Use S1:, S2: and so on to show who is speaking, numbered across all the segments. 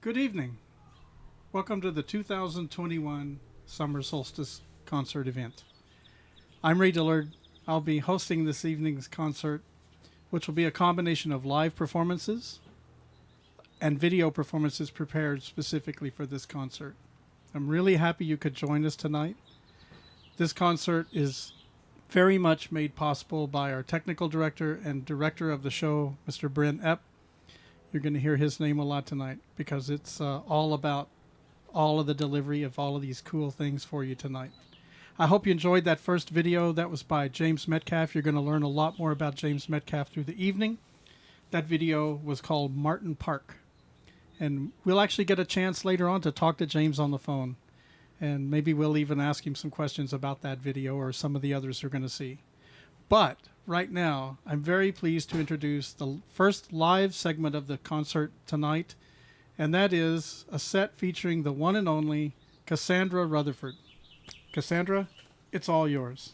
S1: Good evening. Welcome to the 2021 Summer Solstice concert event. I'm Ray Dillard. I'll be hosting this evening's concert, which will be a combination of live performances and video performances prepared specifically for this concert. I'm really happy you could join us tonight. This concert is very much made possible by our technical director and director of the show, Mr. Brent Epp. You're going to hear his name a lot tonight because it's all about all of the delivery of all of these cool things for you tonight. I hope you enjoyed that first video. That was by James Metcalfe. You're going to learn a lot more about James Metcalfe through the evening. That video was called Martin Park. And we'll actually get a chance later on to talk to James on the phone. And maybe we'll even ask him some questions about that video or some of the others you're going to see. But right now, I'm very pleased to introduce the first live segment of the concert tonight, and that is a set featuring the one and only Cassandra Rutherford. Cassandra, it's all yours.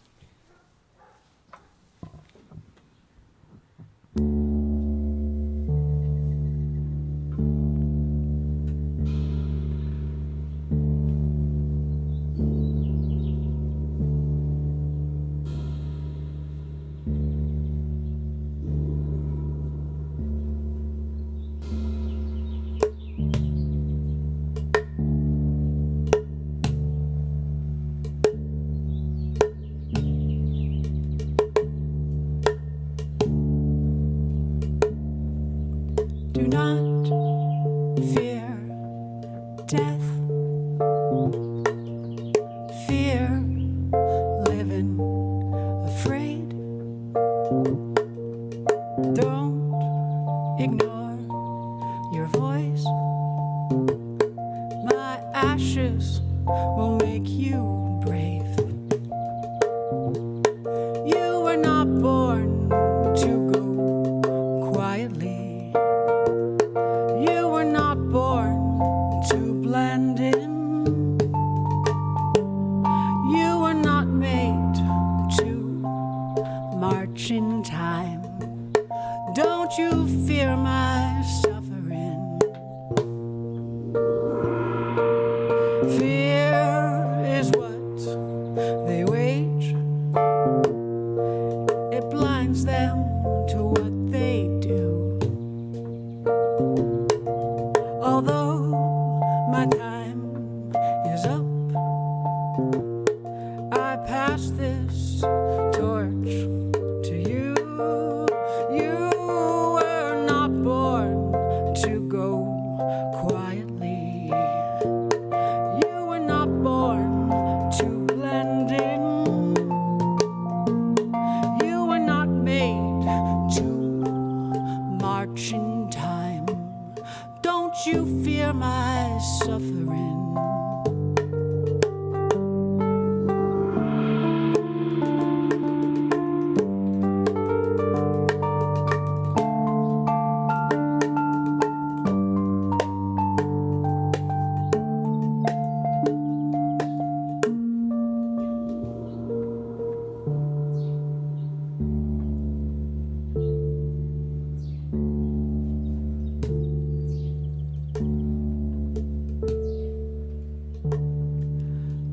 S2: Do not fear death. Fear living afraid. Don't ignore your voice. My ashes will make you brave. You were not born to go quietly. You were not born to blend in. You were not made to march in time. Don't you fear my suffering. Fear is what they wage. It blinds them to what they do. Although my time is up, I pass this torch to you. You were not born to go quietly. You were not born to blend in. You were not made to march in time. Don't you fear my suffering.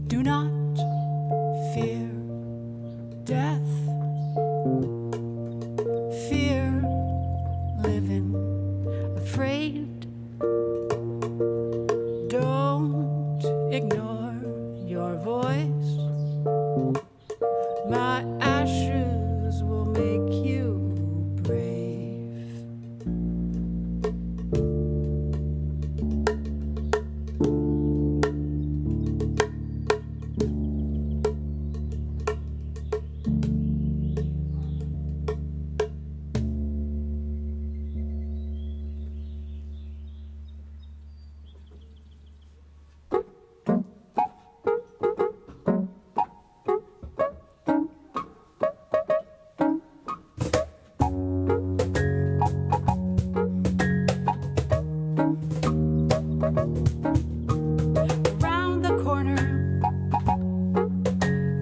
S2: Do not fear death. Fear living afraid. Don't ignore your voice. My ashes will make you brave. Around the corner,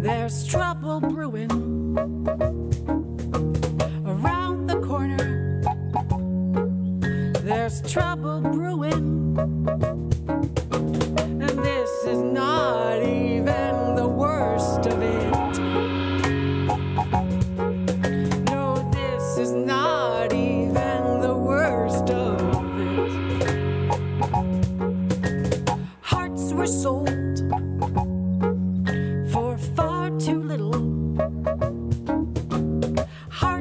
S2: there's trouble brewing. Around the corner, there's trouble brewing.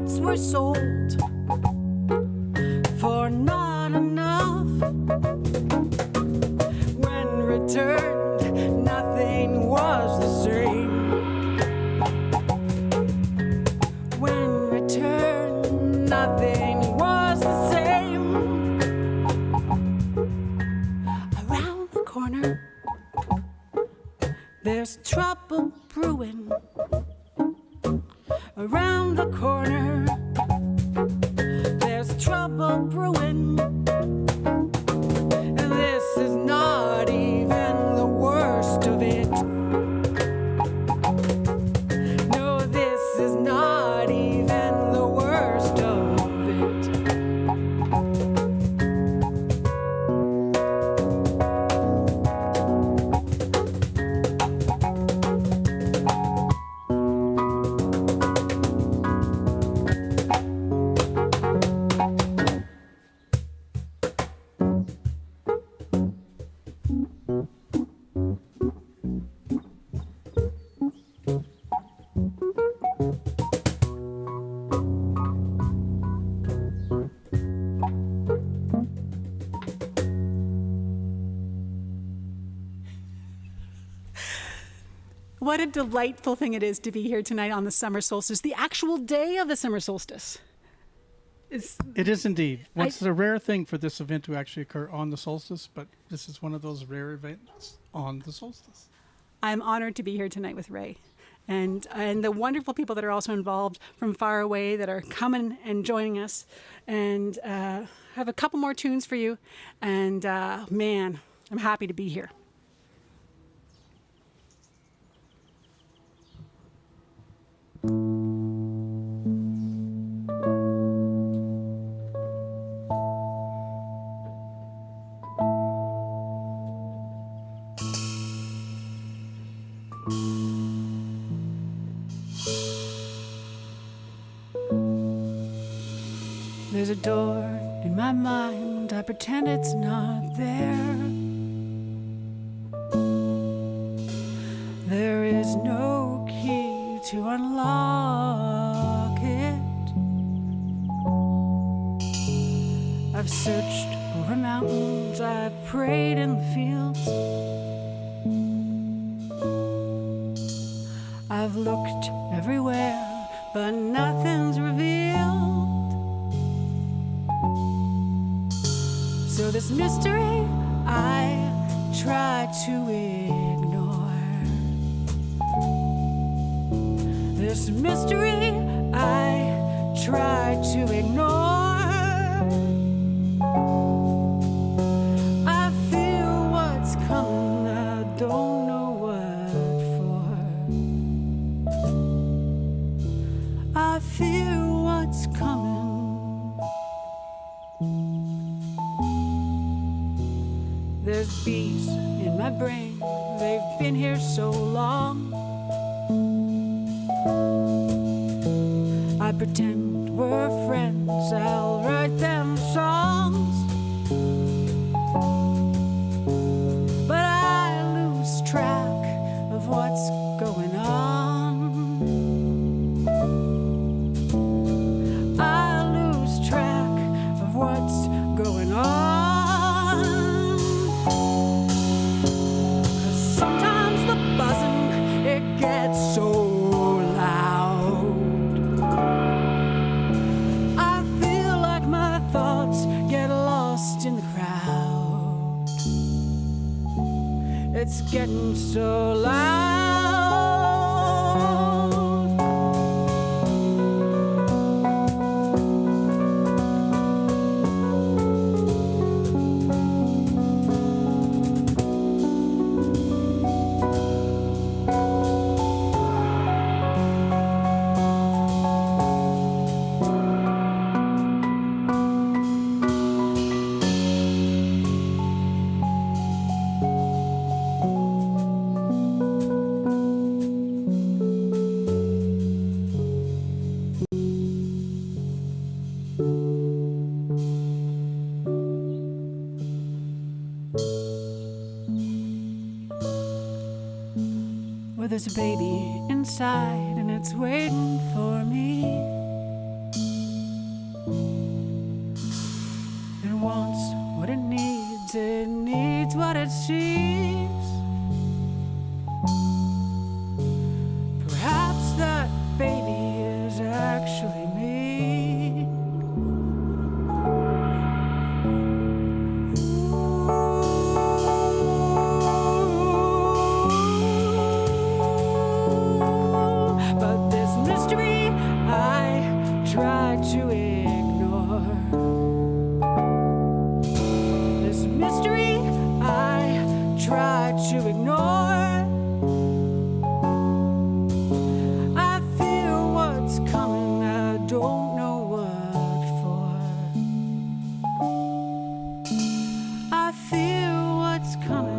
S2: hearts were sold for not enough. When returned, nothing was the same. When returned, nothing was the same. Around the corner, there's trouble brewing. Around the corner, there's trouble brewing. And this is not even the worst of it. No, this is not even the worst of it. What a delightful thing it is to be here tonight on the summer solstice, the actual day of the summer solstice.
S1: It is indeed. It's a rare thing for this event to actually occur on the solstice, but this is one of those rare events on the solstice.
S2: I'm honored to be here tonight with Ray and the wonderful people that are also involved from far away that are coming and joining us. And have a couple more tunes for you. And man, I'm happy to be here. There's a door in my mind, I pretend it's not there. There is no key to unlock it. I've searched over mountains, I've prayed in the fields. I've looked everywhere, but nothing's revealed. So this mystery I try to ignore. This mystery I try to ignore. I feel what's coming, I don't know what for. I feel what's coming. There's bees in my brain, they've been here so long. I pretend we're friends, I'll write them songs. But I lose track of what's going on. I lose track of what's going on. Sometimes the buzzing, it gets so loud. I feel like my thoughts get lost in the crowd. It's getting so loud. Well, there's a baby inside and it's waiting for me. actually me. But this mystery I tried to ignore. This mystery I tried to ignore. I feel what's coming, I don't know what for. I feel what's coming.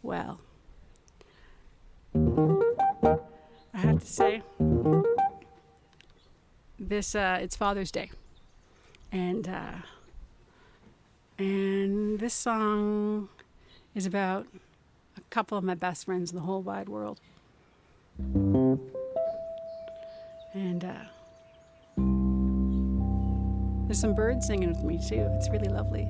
S2: Well, I have to say, this it's Father's Day, and this song is about a couple of my best friends in the whole wide world, and there's some birds singing with me too. It's really lovely.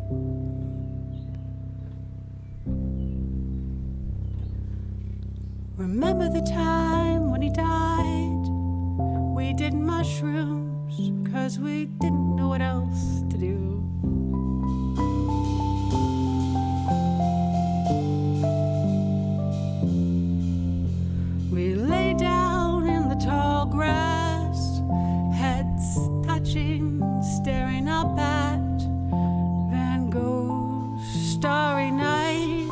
S2: Remember the time when he died? We did mushrooms 'cause we didn't know what else to do. We lay down in the tall grass, heads touching, staring up at Van Gogh's Starry Night.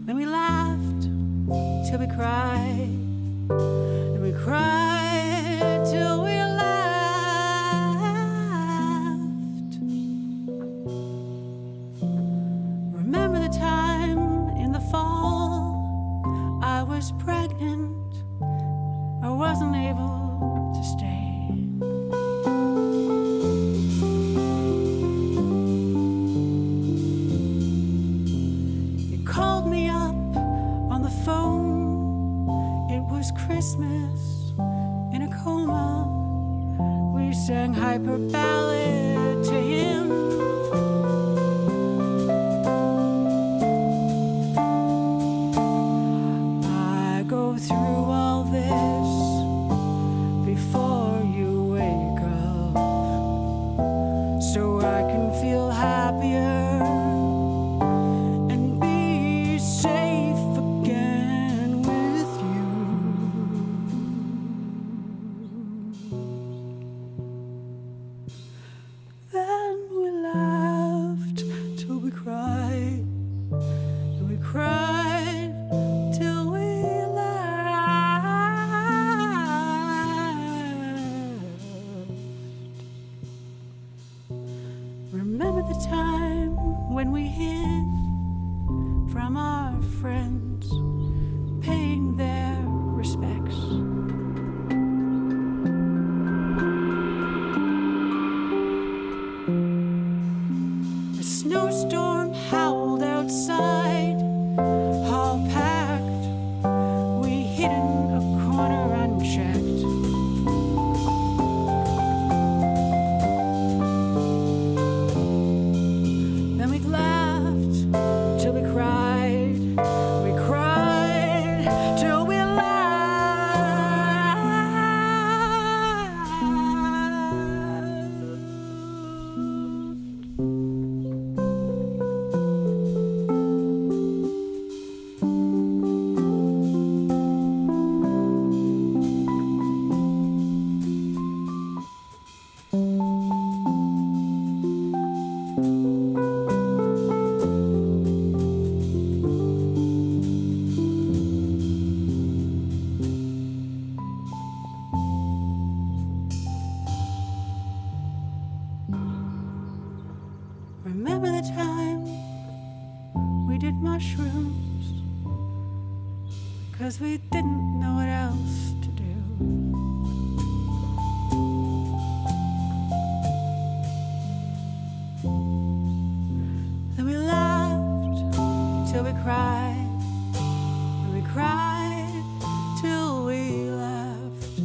S2: Then we laughed till we cried, and we cried till we laughed. Remember the time in the fall I was pregnant, I wasn't able to stay. You called me up on the phone, it was Christmas in a coma. We sang hyper ballad to him. I go through all this before you wake up, so I can feel happier and be safe again with you. Then we laughed till we cried, and we cried till we laughed. Remember the time when we hid from our friends, paying their respects. A snowstorm howled outside, all packed. We hid in a corner unchecked. Then we laughed till we cried. We cried till we Remember the time we did mushrooms, 'cause we didn't know what else to do. cried till we left.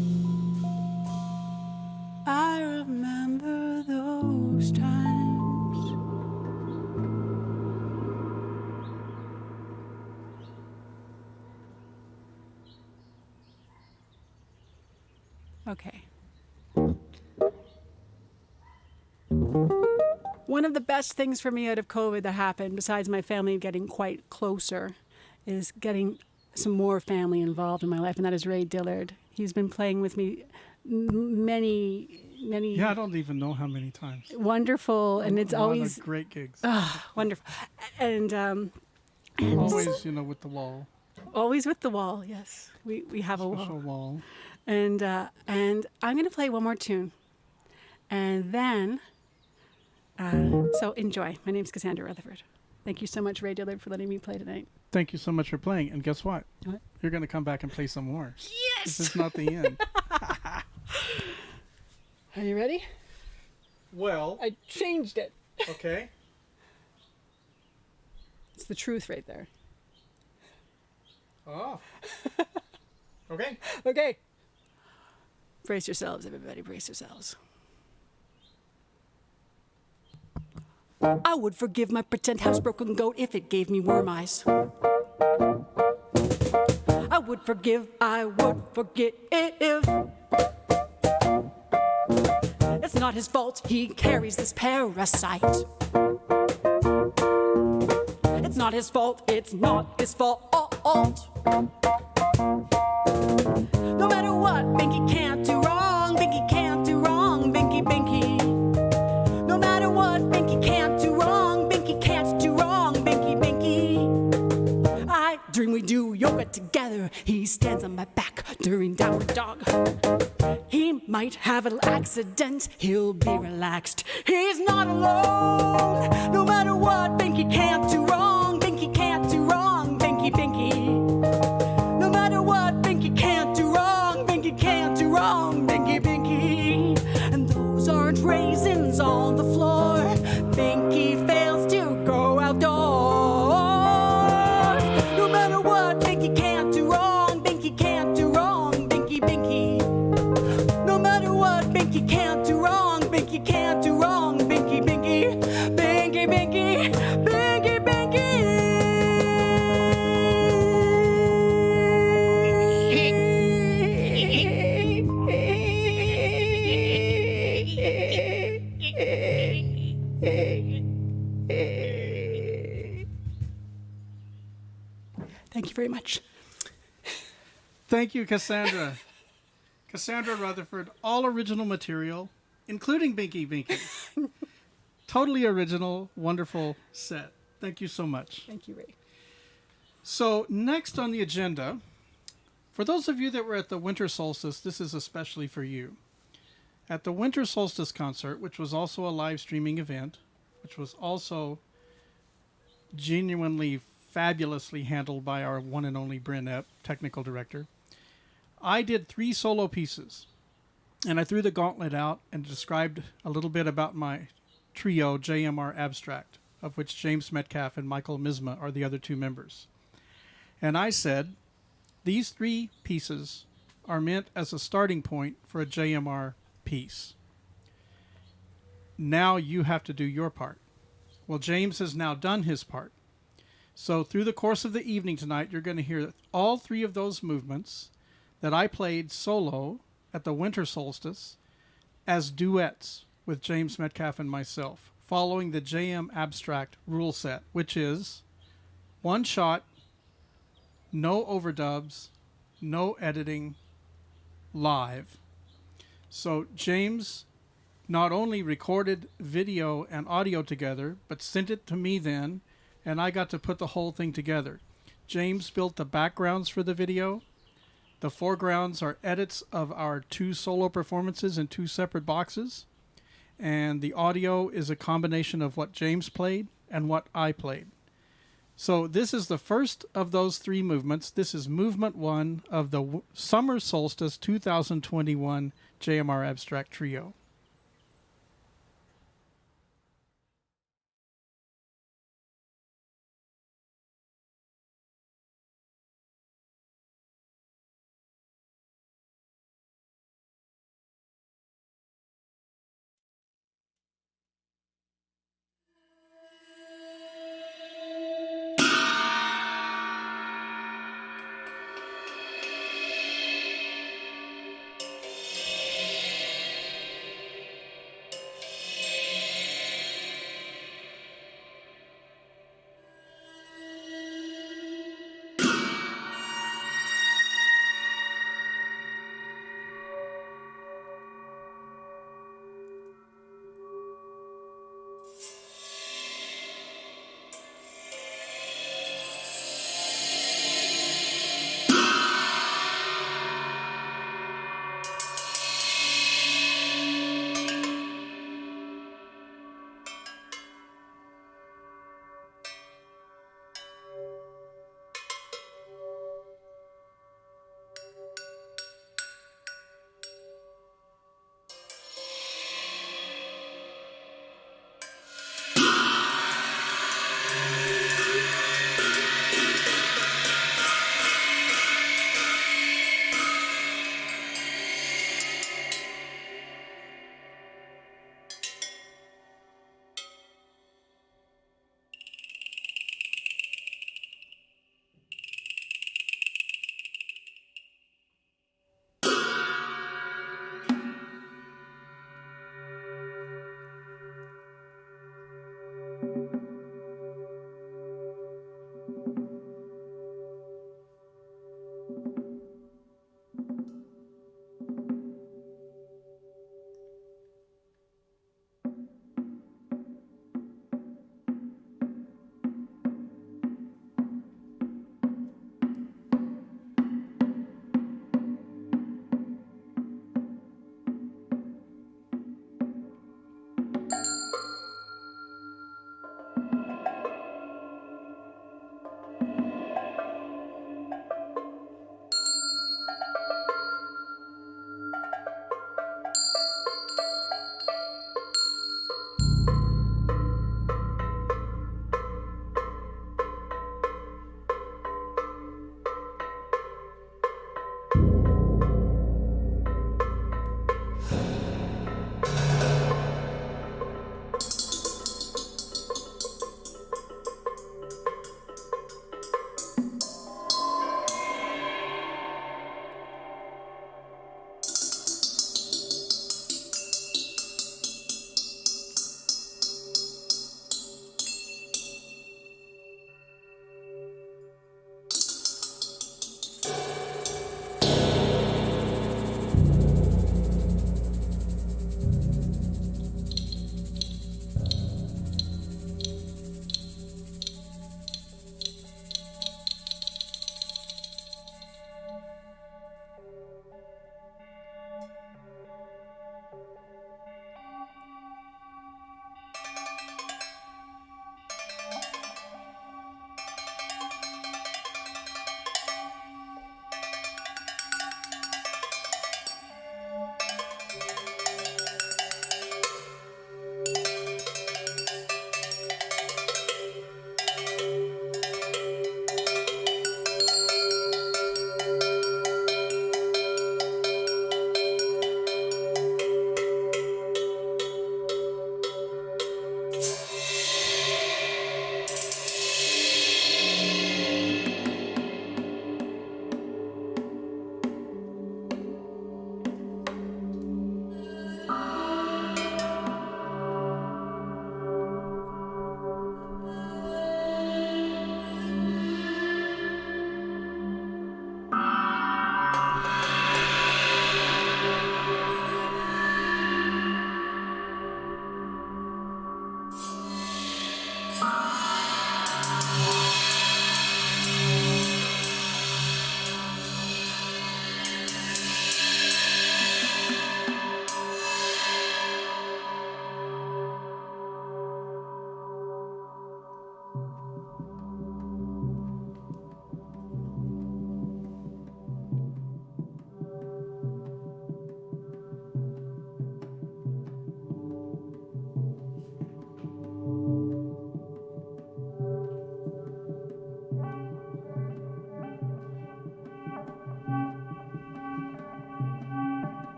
S2: I remember those times. Okay. One of the best things for me out of COVID that happened, besides my family getting quite closer, is getting some more family involved in my life, and that is Ray Dillard. He's been playing with me many.
S1: Yeah, I don't even know how many times.
S2: Wonderful, and it's
S1: a lot
S2: always
S1: of great gigs.
S2: wonderful, and
S1: Always, with the wall.
S2: always with the wall. Yes, we have a
S1: Special wall.
S2: and I'm going to play one more tune, and then so enjoy. My name's Cassandra Rutherford. Thank you so much, Ray Dillard, for letting me play tonight.
S1: Thank you so much for playing. And guess what?
S2: What?
S1: You're going to come back and play some more.
S2: Yes.
S1: This is not the end.
S2: Are you ready?
S1: Well,
S2: I changed it.
S1: okay.
S2: It's the truth right there.
S1: Oh. Okay.
S2: Okay. Brace yourselves, everybody. Brace yourselves. I would forgive my pretend housebroken goat if it gave me worm eyes. I would forgive if it's not his fault he carries this parasite. It's not his fault, it's not his fault. No matter what, Binky can't do wrong, Binky can't do wrong, Binky, Binky. No matter what, Binky can't do wrong, Binky can't do wrong, Binky, Binky. I dream we do yoga together. He stands on my back during downward dog. He might have an accident, he'll be relaxed. He's not alone. No matter what, Binky can't do wrong, Binky can't do wrong, Binky, Binky. No matter what, Binky can't do wrong, Binky can't do wrong, Binky, Binky. And those aren't raisins on the floor. Binky fails to go outdoors. No matter what, Binky can't do wrong, Binky can't do wrong, Binky, Binky. No matter what, Binky can't do wrong, Binky can't do wrong, Binky, Binky. Binky, Binky, Binky, Binky. Thank you very much.
S1: Thank you, Cassandra. Cassandra Rutherford, all original material, including Binky Binky. Totally original, wonderful set. Thank you so much.
S2: Thank you, Ray.
S1: So next on the agenda, for those of you that were at the Winter Solstice, this is especially for you. At the Winter Solstice concert, which was also a live streaming event, which was also genuinely fabulously handled by our one and only Bryn Epp, technical director, I did 3 solo pieces, and I threw the gauntlet out and described a little bit about my trio, JMR Abstract, of which James Metcalfe and Michael Misma are the other 2 members. And I said, these 3 pieces are meant as a starting point for a JMR piece. Now you have to do your part. Well, James has now done his part. So through the course of the evening tonight, you're going to hear all 3 of those movements that I played solo at the Winter Solstice as duets with James Metcalfe and myself, following the JM Abstract rule set, which is 1 shot, no overdubs, no editing, live. So James not only recorded video and audio together, but sent it to me then, and I got to put the whole thing together. James built the backgrounds for the video. The foregrounds are edits of our 2 solo performances in 2 separate boxes. And the audio is a combination of what James played and what I played. So this is the first of those 3 movements. This is movement 1 of the Summer Solstice 2021 JMR Abstract Trio.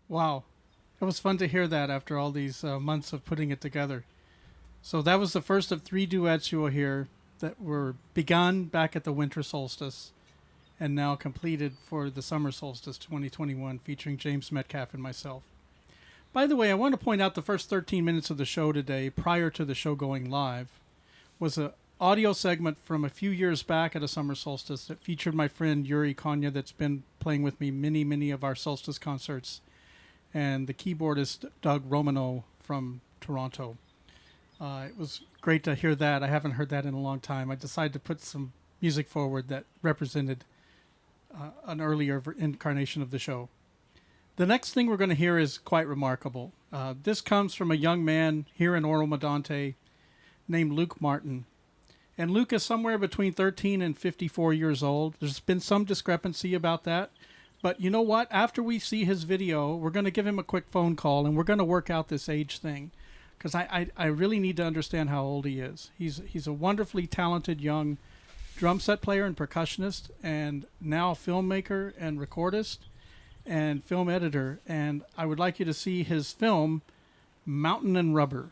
S1: Wow. It was fun to hear that after all these months of putting it together. So that was the first of three duets you will hear that were begun back at the winter solstice and now completed for the summer solstice 2021, featuring James Metcalfe and myself. By the way, I want to point out the first 13 minutes of the show today, prior to the show going live, was an audio segment from a few years back at a summer solstice that featured my friend Yuri Konya, that's been playing with me many of our solstice concerts, and the keyboardist Doug Romano from Toronto. It was great to hear that. I haven't heard that in a long time. I decided to put some music forward that represented an earlier incarnation of the show. The next thing we're going to hear is quite remarkable. This comes from a young man here in Oro Medonte named Luke Martin. And Luke is somewhere between 13 and 54 years old. There's been some discrepancy about that. But you know what? After we see his video, we're going to give him a quick phone call, and we're going to work out this age thing. Because I really need to understand how old he is. He's a wonderfully talented young drum set player and percussionist, and now filmmaker and recordist and film editor. And I would like you to see his film, Mountain and Rubber.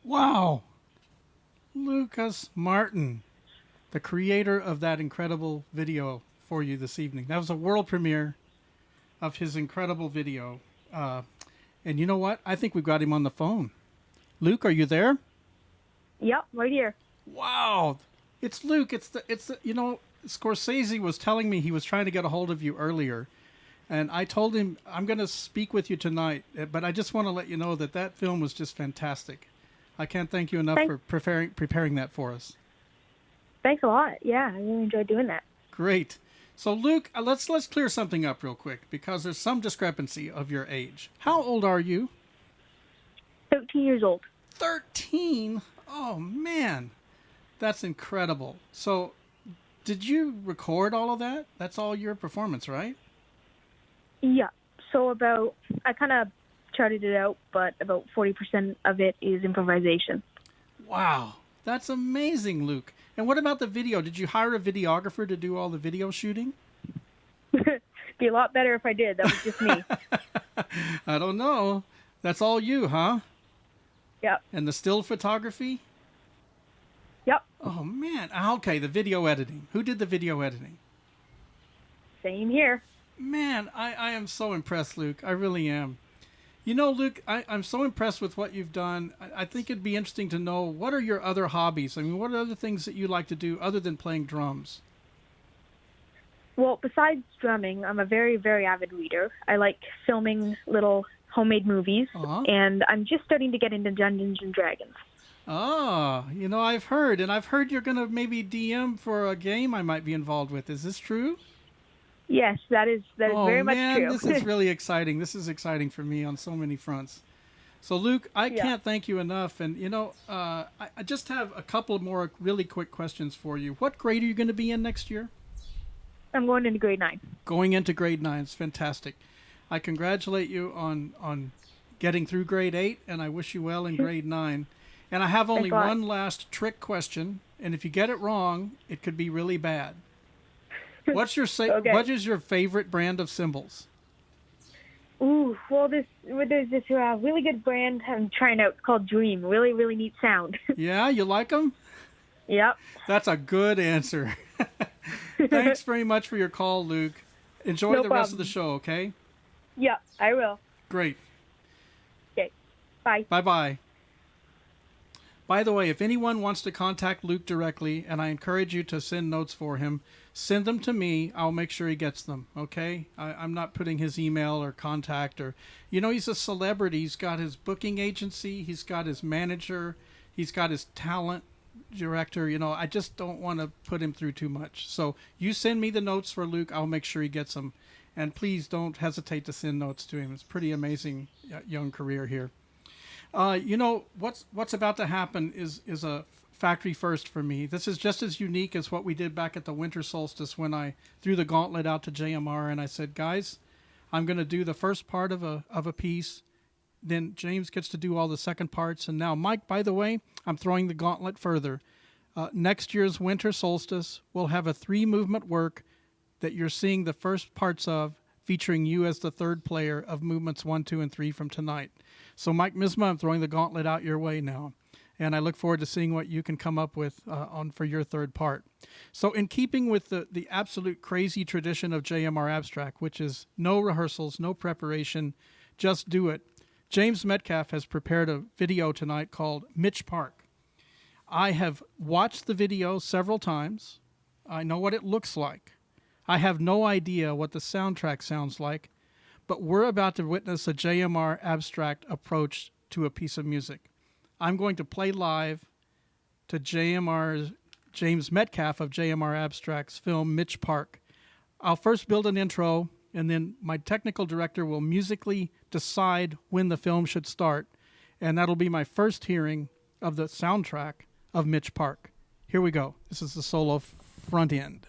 S1: Wow. Lucas Martin, the creator of that incredible video for you this evening. That was a world premiere of his incredible video. And you know what? I think we've got him on the phone. Luke, are you there?
S3: Yep, right here.
S1: Wow. It's Luke. It's the, Scorsese was telling me he was trying to get a hold of you earlier. And I told him, I'm going to speak with you tonight. But I just want to let you know that film was just fantastic. I can't thank you enough for preparing that for us.
S3: Thanks a lot. Yeah, I really enjoyed doing that.
S1: Great. So, Luke, let's clear something up real quick because there's some discrepancy of your age. How old are you?
S3: 13 years old.
S1: 13? Oh, man. That's incredible. So, did you record all of that? That's all your performance, right?
S3: Yeah. So I kind of charted it out, but about 40% of it is improvisation.
S1: Wow. That's amazing, Luke. And what about the video? Did you hire a videographer to do all the video shooting?
S3: Be a lot better if I did. That was just me.
S1: I don't know. That's all you, huh?
S3: Yep.
S1: And the still photography?
S3: Yep.
S1: Oh, man. Okay, the video editing. Who did the video editing?
S3: Same here.
S1: Man, I am so impressed, Luke. I really am. You know, Luke, I'm so impressed with what you've done. I think it'd be interesting to know, what are your other hobbies? I mean, what are other things that you like to do other than playing drums?
S3: Well, besides drumming, I'm a very, very avid reader. I like filming little homemade movies, and I'm just starting to get into Dungeons and Dragons.
S1: Oh, I've heard you're going to maybe DM for a game I might be involved with. Is this true?
S3: Yes, that is very much true.
S1: This is really exciting. This is exciting for me on so many fronts. So, Luke, I can't thank you enough. And, I just have a couple more really quick questions for you. What grade are you going to be in next year?
S3: I'm going into grade 9.
S1: Going into grade 9. It's fantastic. I congratulate you on getting through grade 8, and I wish you well in grade 9. And I have only one last trick question, and if you get it wrong, it could be really bad. What is your favorite brand of cymbals?
S3: Ooh, well, there's this really good brand I'm trying out. It's called Dream. Really, really neat sound.
S1: Yeah, you like them?
S3: Yep.
S1: That's a good answer. Thanks very much for your call, Luke. Enjoy the rest of the show, okay?
S3: Yep, I will.
S1: Great.
S3: Okay, bye.
S1: Bye-bye. By the way, if anyone wants to contact Luke directly, and I encourage you to send notes for him, send them to me. I'll make sure he gets them, okay? I'm not putting his email or contact or... he's a celebrity. He's got his booking agency. He's got his manager. He's got his talent director. I just don't want to put him through too much. So you send me the notes for Luke. I'll make sure he gets them. And please don't hesitate to send notes to him. It's a pretty amazing young career here. What's about to happen is a factory first for me. This is just as unique as what we did back at the winter solstice when I threw the gauntlet out to JMR and I said, guys, I'm going to do the first part of a piece. Then James gets to do all the second parts. And now, Mike, by the way, I'm throwing the gauntlet further. Next year's winter solstice will have a 3-movement work that you're seeing the first parts of, featuring you as the third player of movements 1, 2, and 3 from tonight. So, Mike Misma, I'm throwing the gauntlet out your way now. And I look forward to seeing what you can come up with for your third part. So in keeping with the absolute crazy tradition of JMR Abstract, which is no rehearsals, no preparation, just do it, James Metcalfe has prepared a video tonight called Mitch Park. I have watched the video several times. I know what it looks like. I have no idea what the soundtrack sounds like, but we're about to witness a JMR Abstract approach to a piece of music. I'm going to play live to James Metcalfe of JMR Abstract's film Mitch Park. I'll first build an intro, and then my technical director will musically decide when the film should start, and that'll be my first hearing of the soundtrack of Mitch Park. Here we go. This is the solo front end.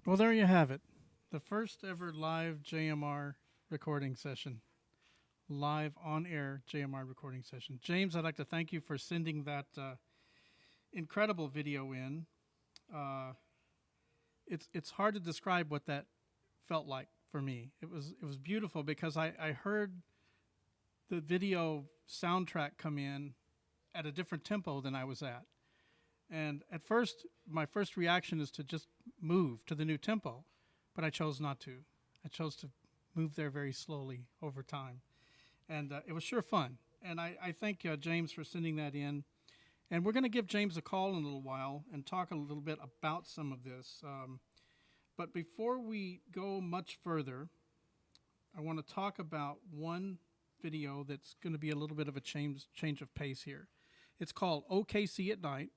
S1: Well, there you have it. The first ever live JMR recording session. Live on air JMR recording session. James, I'd like to thank you for sending that incredible video in. It's hard to describe what that felt like for me. It was beautiful because I heard the video soundtrack come in at a different tempo than I was at. And at first, my first reaction is to just move to the new tempo, but I chose not to. I chose to move there very slowly over time. And it was sure fun. And I thank James for sending that in. And we're going to give James a call in a little while and talk a little bit about some of this. But before we go much further, I want to talk about one video that's going to be a little bit of a change of pace here. It's called OKC at Night.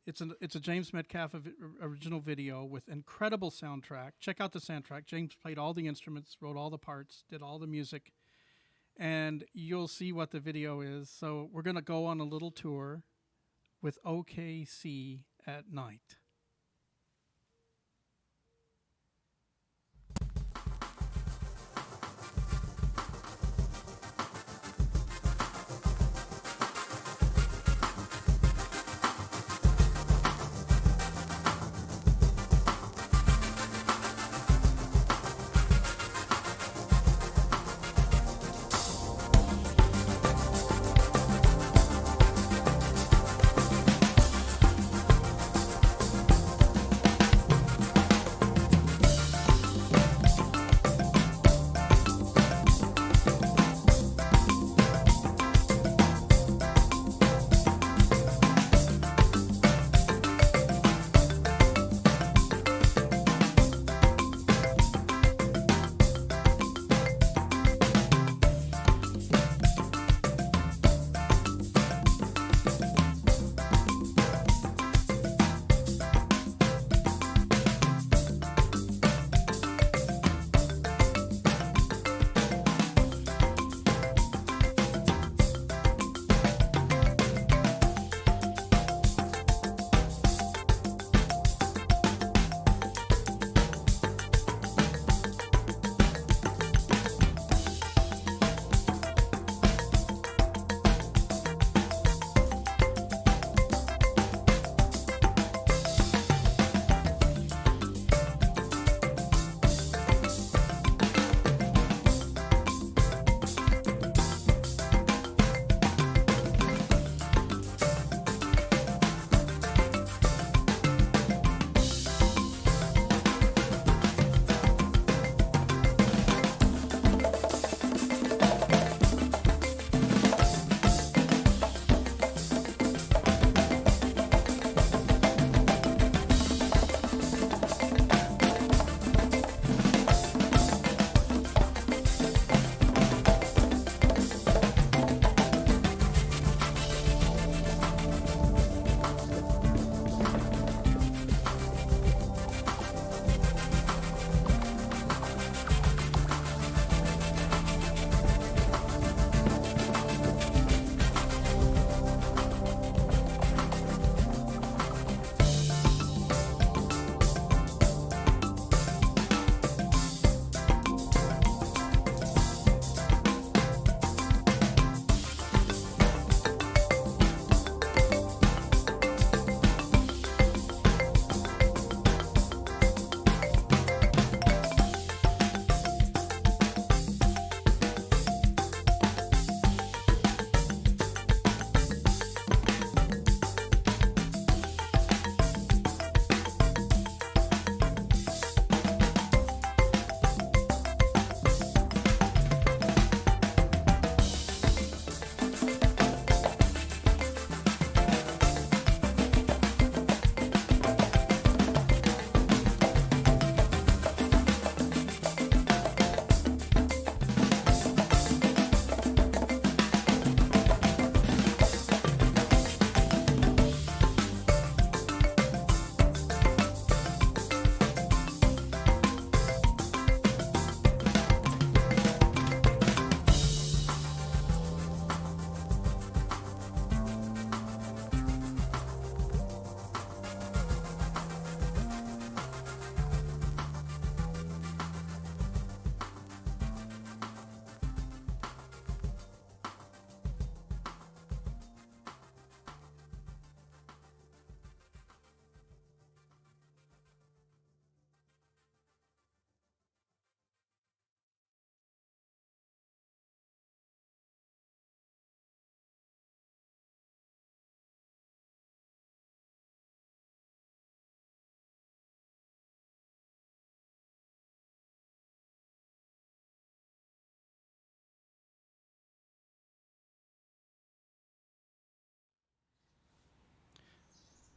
S1: It's a James Metcalfe original video with incredible soundtrack. Check out the soundtrack. James played all the instruments, wrote all the parts, did all the music, and you'll see what the video is. So we're going to go on a little tour with OKC at Night.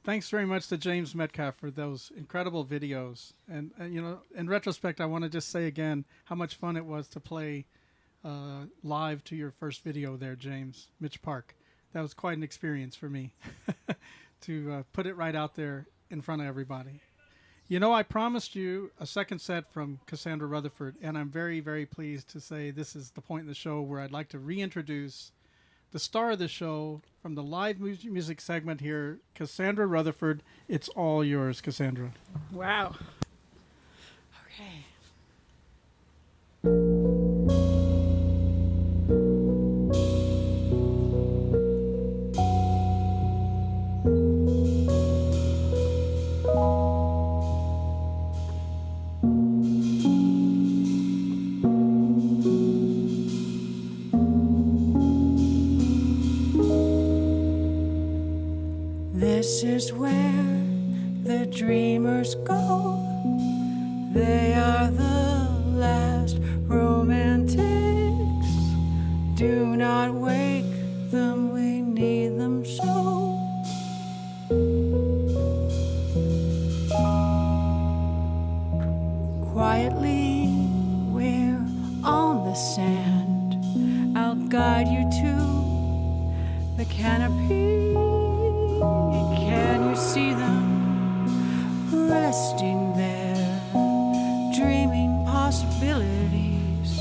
S1: thanks very much to James Metcalfe for those incredible videos. And you know, in retrospect, I want to just say again how much fun it was to play live to your first video there, James, Mitch Park. That was quite an experience for me to put it right out there in front of everybody. You know, I promised you a second set from Cassandra Rutherford, and I'm very, very pleased to say this is the point in the show where I'd like to reintroduce the star of the show from the live music segment here, Cassandra Rutherford. It's all yours, Cassandra.
S2: Wow. Okay.
S4: This is where the dreamers go. They are the last romantics. Do not wake them, we need them so. Quietly, we're on the sand. I'll guide you to the canopy. Can you see them resting there, dreaming possibilities?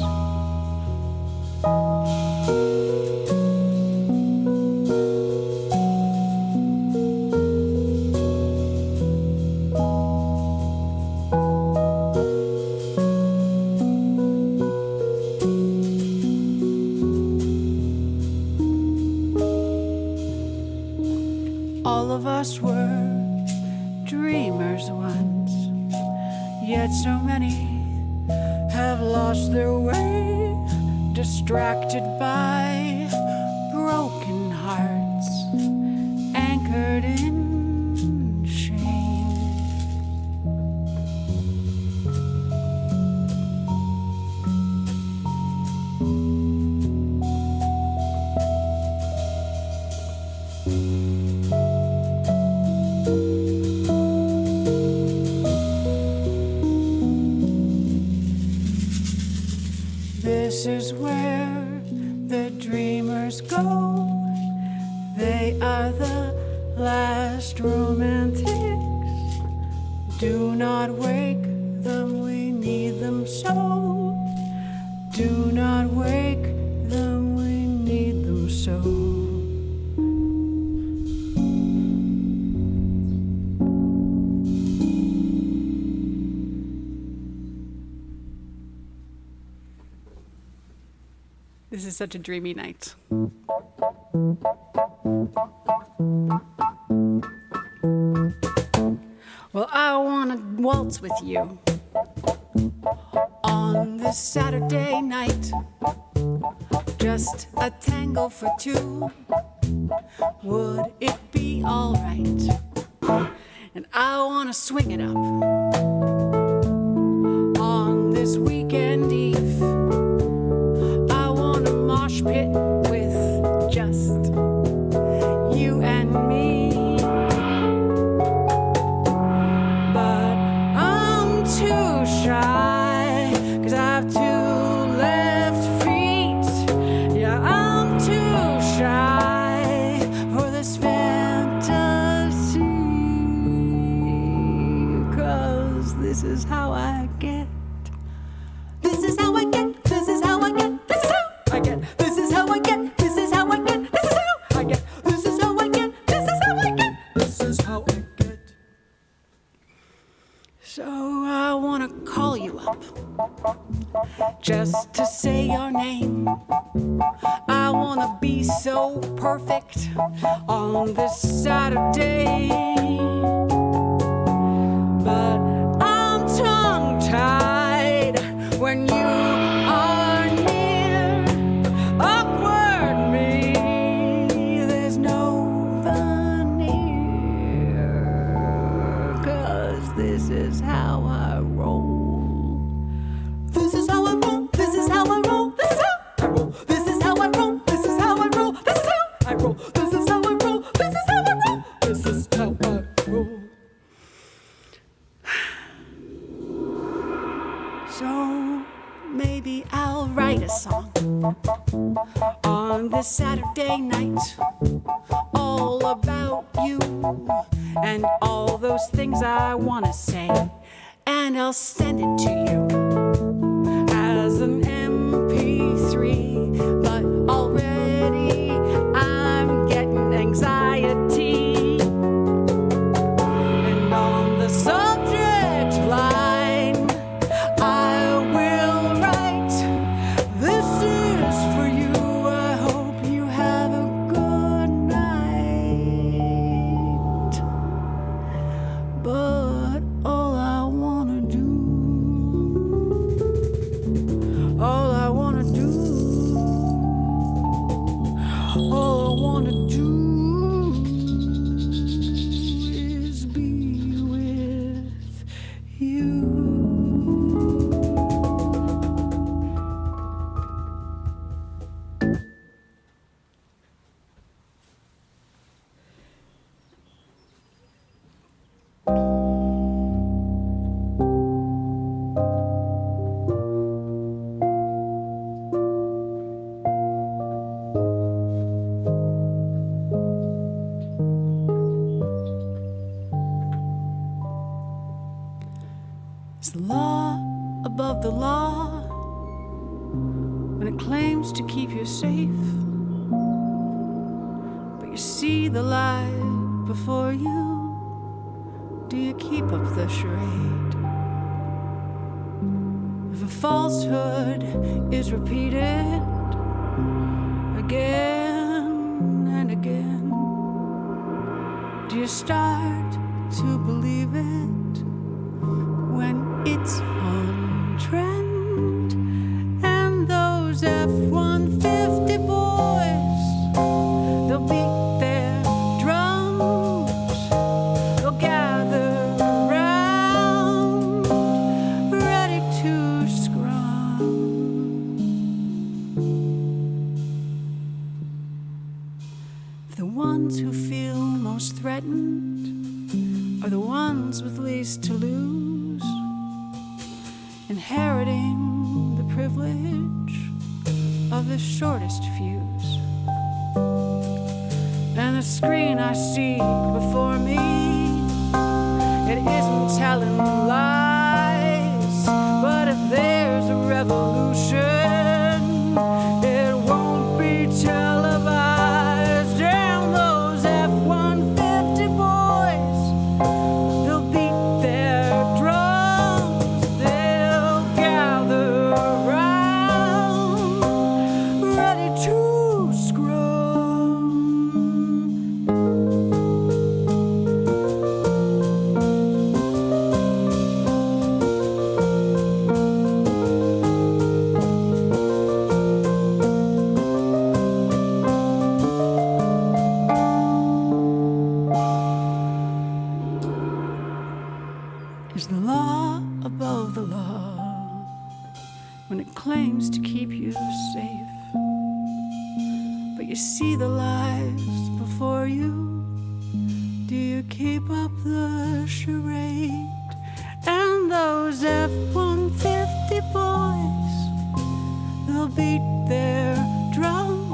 S4: All of us were dreamers once, yet so many have lost their way, distracted by broken hearts, anchored in shame. This is where the dreamers go. They are the last romantics. Do not wake them, we need them so. Do not wake them, we need them so.
S2: This is such a dreamy night. Well, I want to waltz with you on this Saturday night. Just a tango for two. Would it be all right? And I want to swing it up on this weekend eve. Mosh pit with just you and me. But I'm too shy, 'cause I have two left feet. Yeah, I'm too shy for this fantasy. 'Cause this is how I get. This is how I get. This is how I get. This is how I get. This is how I get. This is how I get. This is how I get. This is how I get. This is how I get. This is how I get. So I want to call you up just to say your name. I want to be so perfect on this Saturday. But I'm tongue-tied when you are near. Awkward me, there's no veneer. 'Cause this is how I roll. This is how I roll. This is how I roll. This is how I roll. This is how I roll. This is how I roll. This is how I roll. This is how I roll. This is how I roll. This is how I
S4: So maybe I'll write a song on this Saturday night, all about you and all those things I want to say, and I'll send it to you as an MP3, but already I'm getting anxiety. And on the subject line, I will write, this is for you, I hope you have a good night. But all I wanna do, all I wanna do, all I wanna do is be with you. Is the law above the law when it claims to keep you safe? But you see the light before you. Do you keep up the charade? If a falsehood is repeated again and again, do you start to believe it when it's on trend? And those F-150 boys, they'll beat their drums, they'll gather around, ready to scrum. The ones who feel most threatened are the ones with least to lose, inheriting the privilege of the shortest fuse. And the screen I see before me, it isn't telling lies, but if there's a revolution, it won't be televised. And those F-150 boys, they'll beat their drums, they'll gather around, ready to scrum. Is the law above the law when it claims to keep you safe? But you see the lies before you. Do you keep up the charade? And those F-150 boys, they'll beat their drums,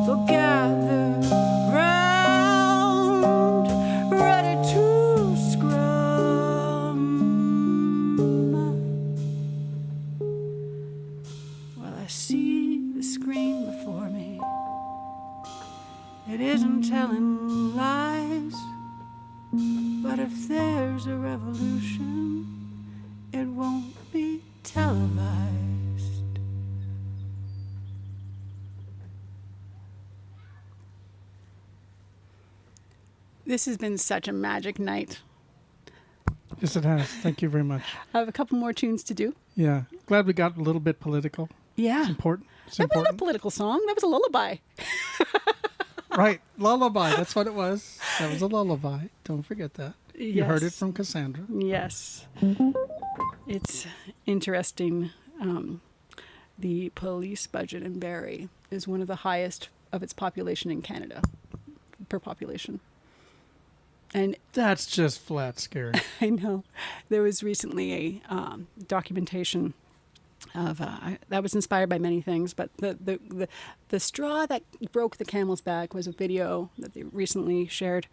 S4: they'll gather round, ready to scrum. Well, I see the screen before me. It isn't telling lies, but if there's a revolution, it won't be televised.
S2: This has been such a magic night.
S1: Yes, it has. Thank you very much.
S2: I have a couple more tunes to do.
S1: Yeah. Glad we got a little bit political.
S2: Yeah.
S1: It's important. It's
S2: That wasn't a
S1: important.
S2: political song. That was a lullaby.
S1: Right. Lullaby. That's what it was. That was a lullaby. Don't forget that. You heard it
S2: Yes.
S1: from Cassandra.
S2: Yes. It's interesting. The police budget in Barrie is one of the highest of its population in Canada, per population. And
S1: That's just flat scary.
S2: I know there was recently a documentation of that was inspired by many things, but the straw that broke the camel's back was a video that they recently shared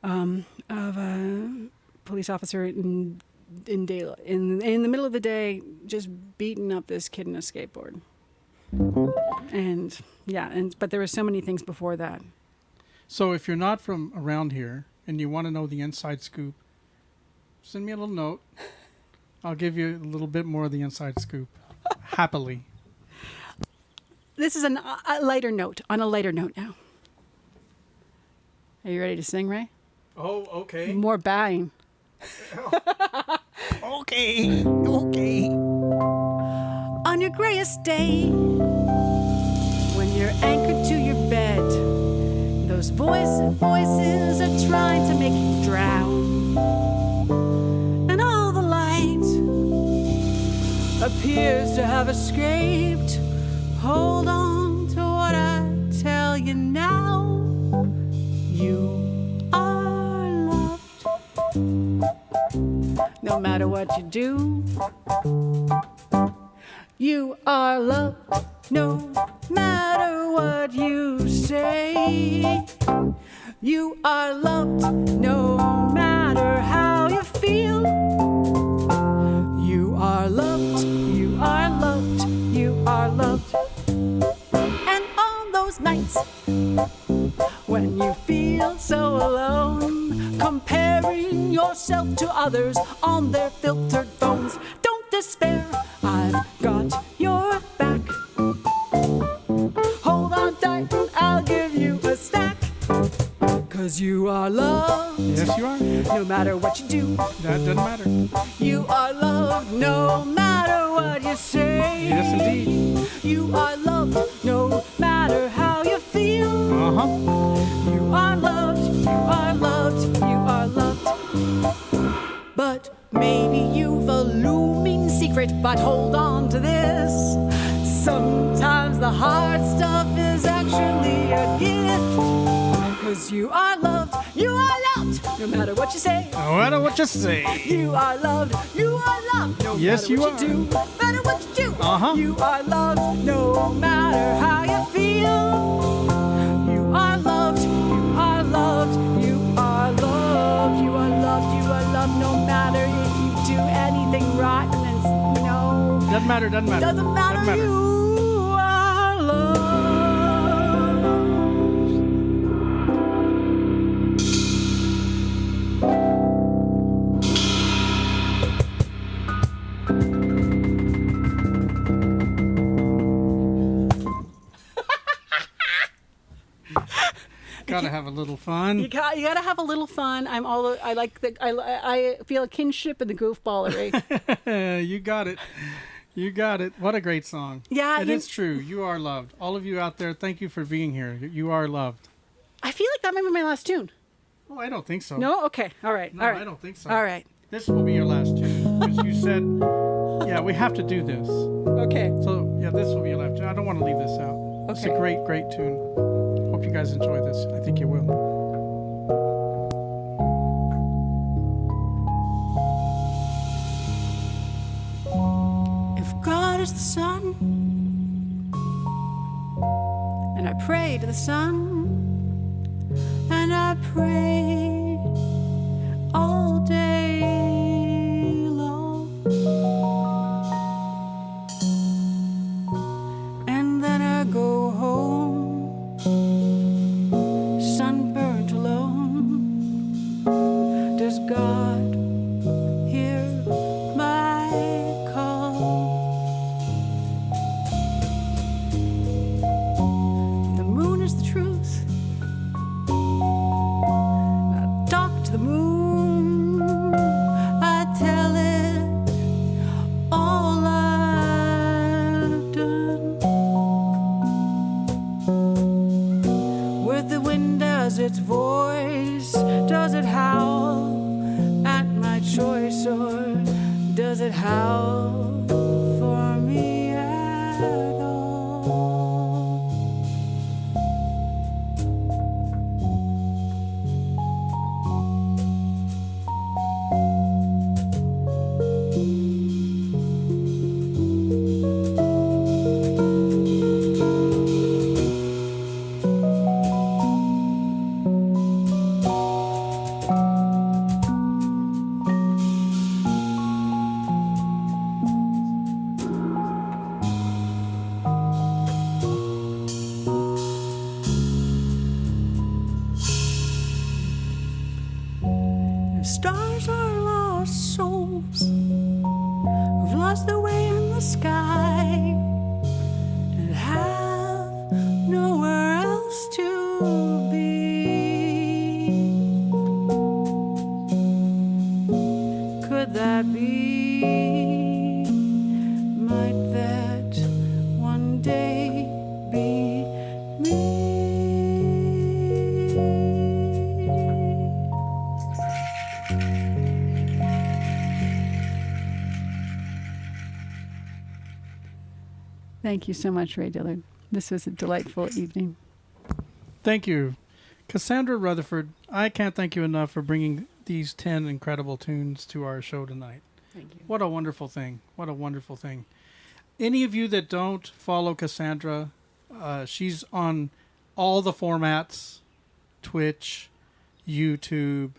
S2: of a police officer in daylight, in the middle of the day, just beating up this kid in a skateboard. And but there were so many things before that.
S1: So if you're not from around here and you want to know the inside scoop, send me a little note. I'll give you a little bit more of the inside scoop. Happily.
S2: This is a lighter note, on a lighter note now. Are you ready to sing, Ray?
S1: Oh, okay.
S2: More bowing.
S1: Okay. Okay.
S4: On your grayest day, when you're anchored to your bed, those voices are trying to make you drown, and all the light appears to have escaped. Hold on to what I tell you now. You are loved, no matter what you do. You are loved, no matter what you say. You are loved, no matter how you feel. You are loved, you are loved, you are loved. And on those nights when you feel so alone, comparing yourself to others on their filtered phones, don't despair, I've got your back. Hold on tight and I'll give you a stack. 'Cause you are loved.
S1: Yes, you are.
S4: No matter what you do.
S1: That doesn't matter.
S4: You are loved no matter what you say.
S1: Yes, indeed.
S4: You are loved no matter how you feel.
S1: Uh-huh.
S4: You are loved, you are loved, you are loved. But maybe you've a looming secret, but hold on to this. Sometimes the hard stuff is actually a gift. 'Cause you are loved, no matter what you say.
S1: No matter what you say.
S4: You are loved, no
S1: Yes,
S4: matter
S1: you
S4: what
S1: are.
S4: you do, no matter what you do.
S1: Uh-huh.
S4: You are loved, no matter how you feel. You are loved, you are loved, you are loved, you are loved, you are loved, no matter if you do anything rotten and,
S1: Doesn't matter, doesn't matter.
S4: doesn't matter, you are loved.
S1: Gotta have a little fun.
S2: You gotta have a little fun. I feel a kinship in the goofballery.
S1: You got it. You got it. What a great song.
S2: Yeah,
S1: It is true. You are loved. All of you out there, thank you for being here. You are loved.
S2: I feel like that might be my last tune.
S1: Oh, I don't think so.
S2: No? Okay. All right.
S1: No,
S2: All right.
S1: I don't think so.
S2: All right.
S1: This will be your last tune. Because you said, yeah, we have to do this.
S2: Okay.
S1: So, yeah, this will be your last tune. I don't want to leave this out. It's a
S2: Okay.
S1: great, great tune. Hope you guys enjoy this. I think you will.
S4: If God is the sun, and I pray to the sun, and I pray all day long, and then I go home, sunburnt alone. Does God hear my call? The moon is the truth. I talk to the moon. I tell it all I've done. With the wind as its voice, does it howl at my choice, or does it howl for me at all? that be? Might that one day be me?
S2: Thank you so much, Ray Dillard. This was a delightful evening.
S1: Thank you. Cassandra Rutherford, I can't thank you enough for bringing these 10 incredible tunes to our show tonight.
S2: Thank you.
S1: What a wonderful thing. What a wonderful thing. Any of you that don't follow Cassandra, she's on all the formats, Twitch, YouTube,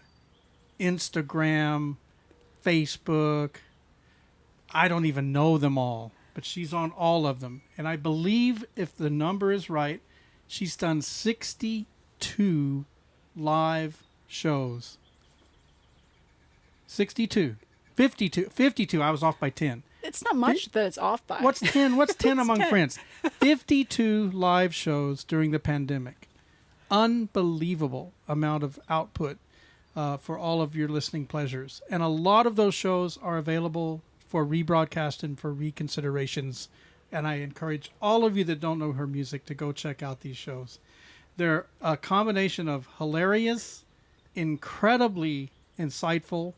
S1: Instagram, Facebook. I don't even know them all, but she's on all of them. And I believe, if the number is right, she's done 62 live shows. 52. 52. I was off by 10.
S2: It's not much that it's off by.
S1: What's 10? What's 10 among
S2: 10.
S1: friends? 52 live shows during the pandemic. Unbelievable amount of output for all of your listening pleasures. And a lot of those shows are available for rebroadcast and for reconsiderations. And I encourage all of you that don't know her music to go check out these shows. They're a combination of hilarious, incredibly insightful,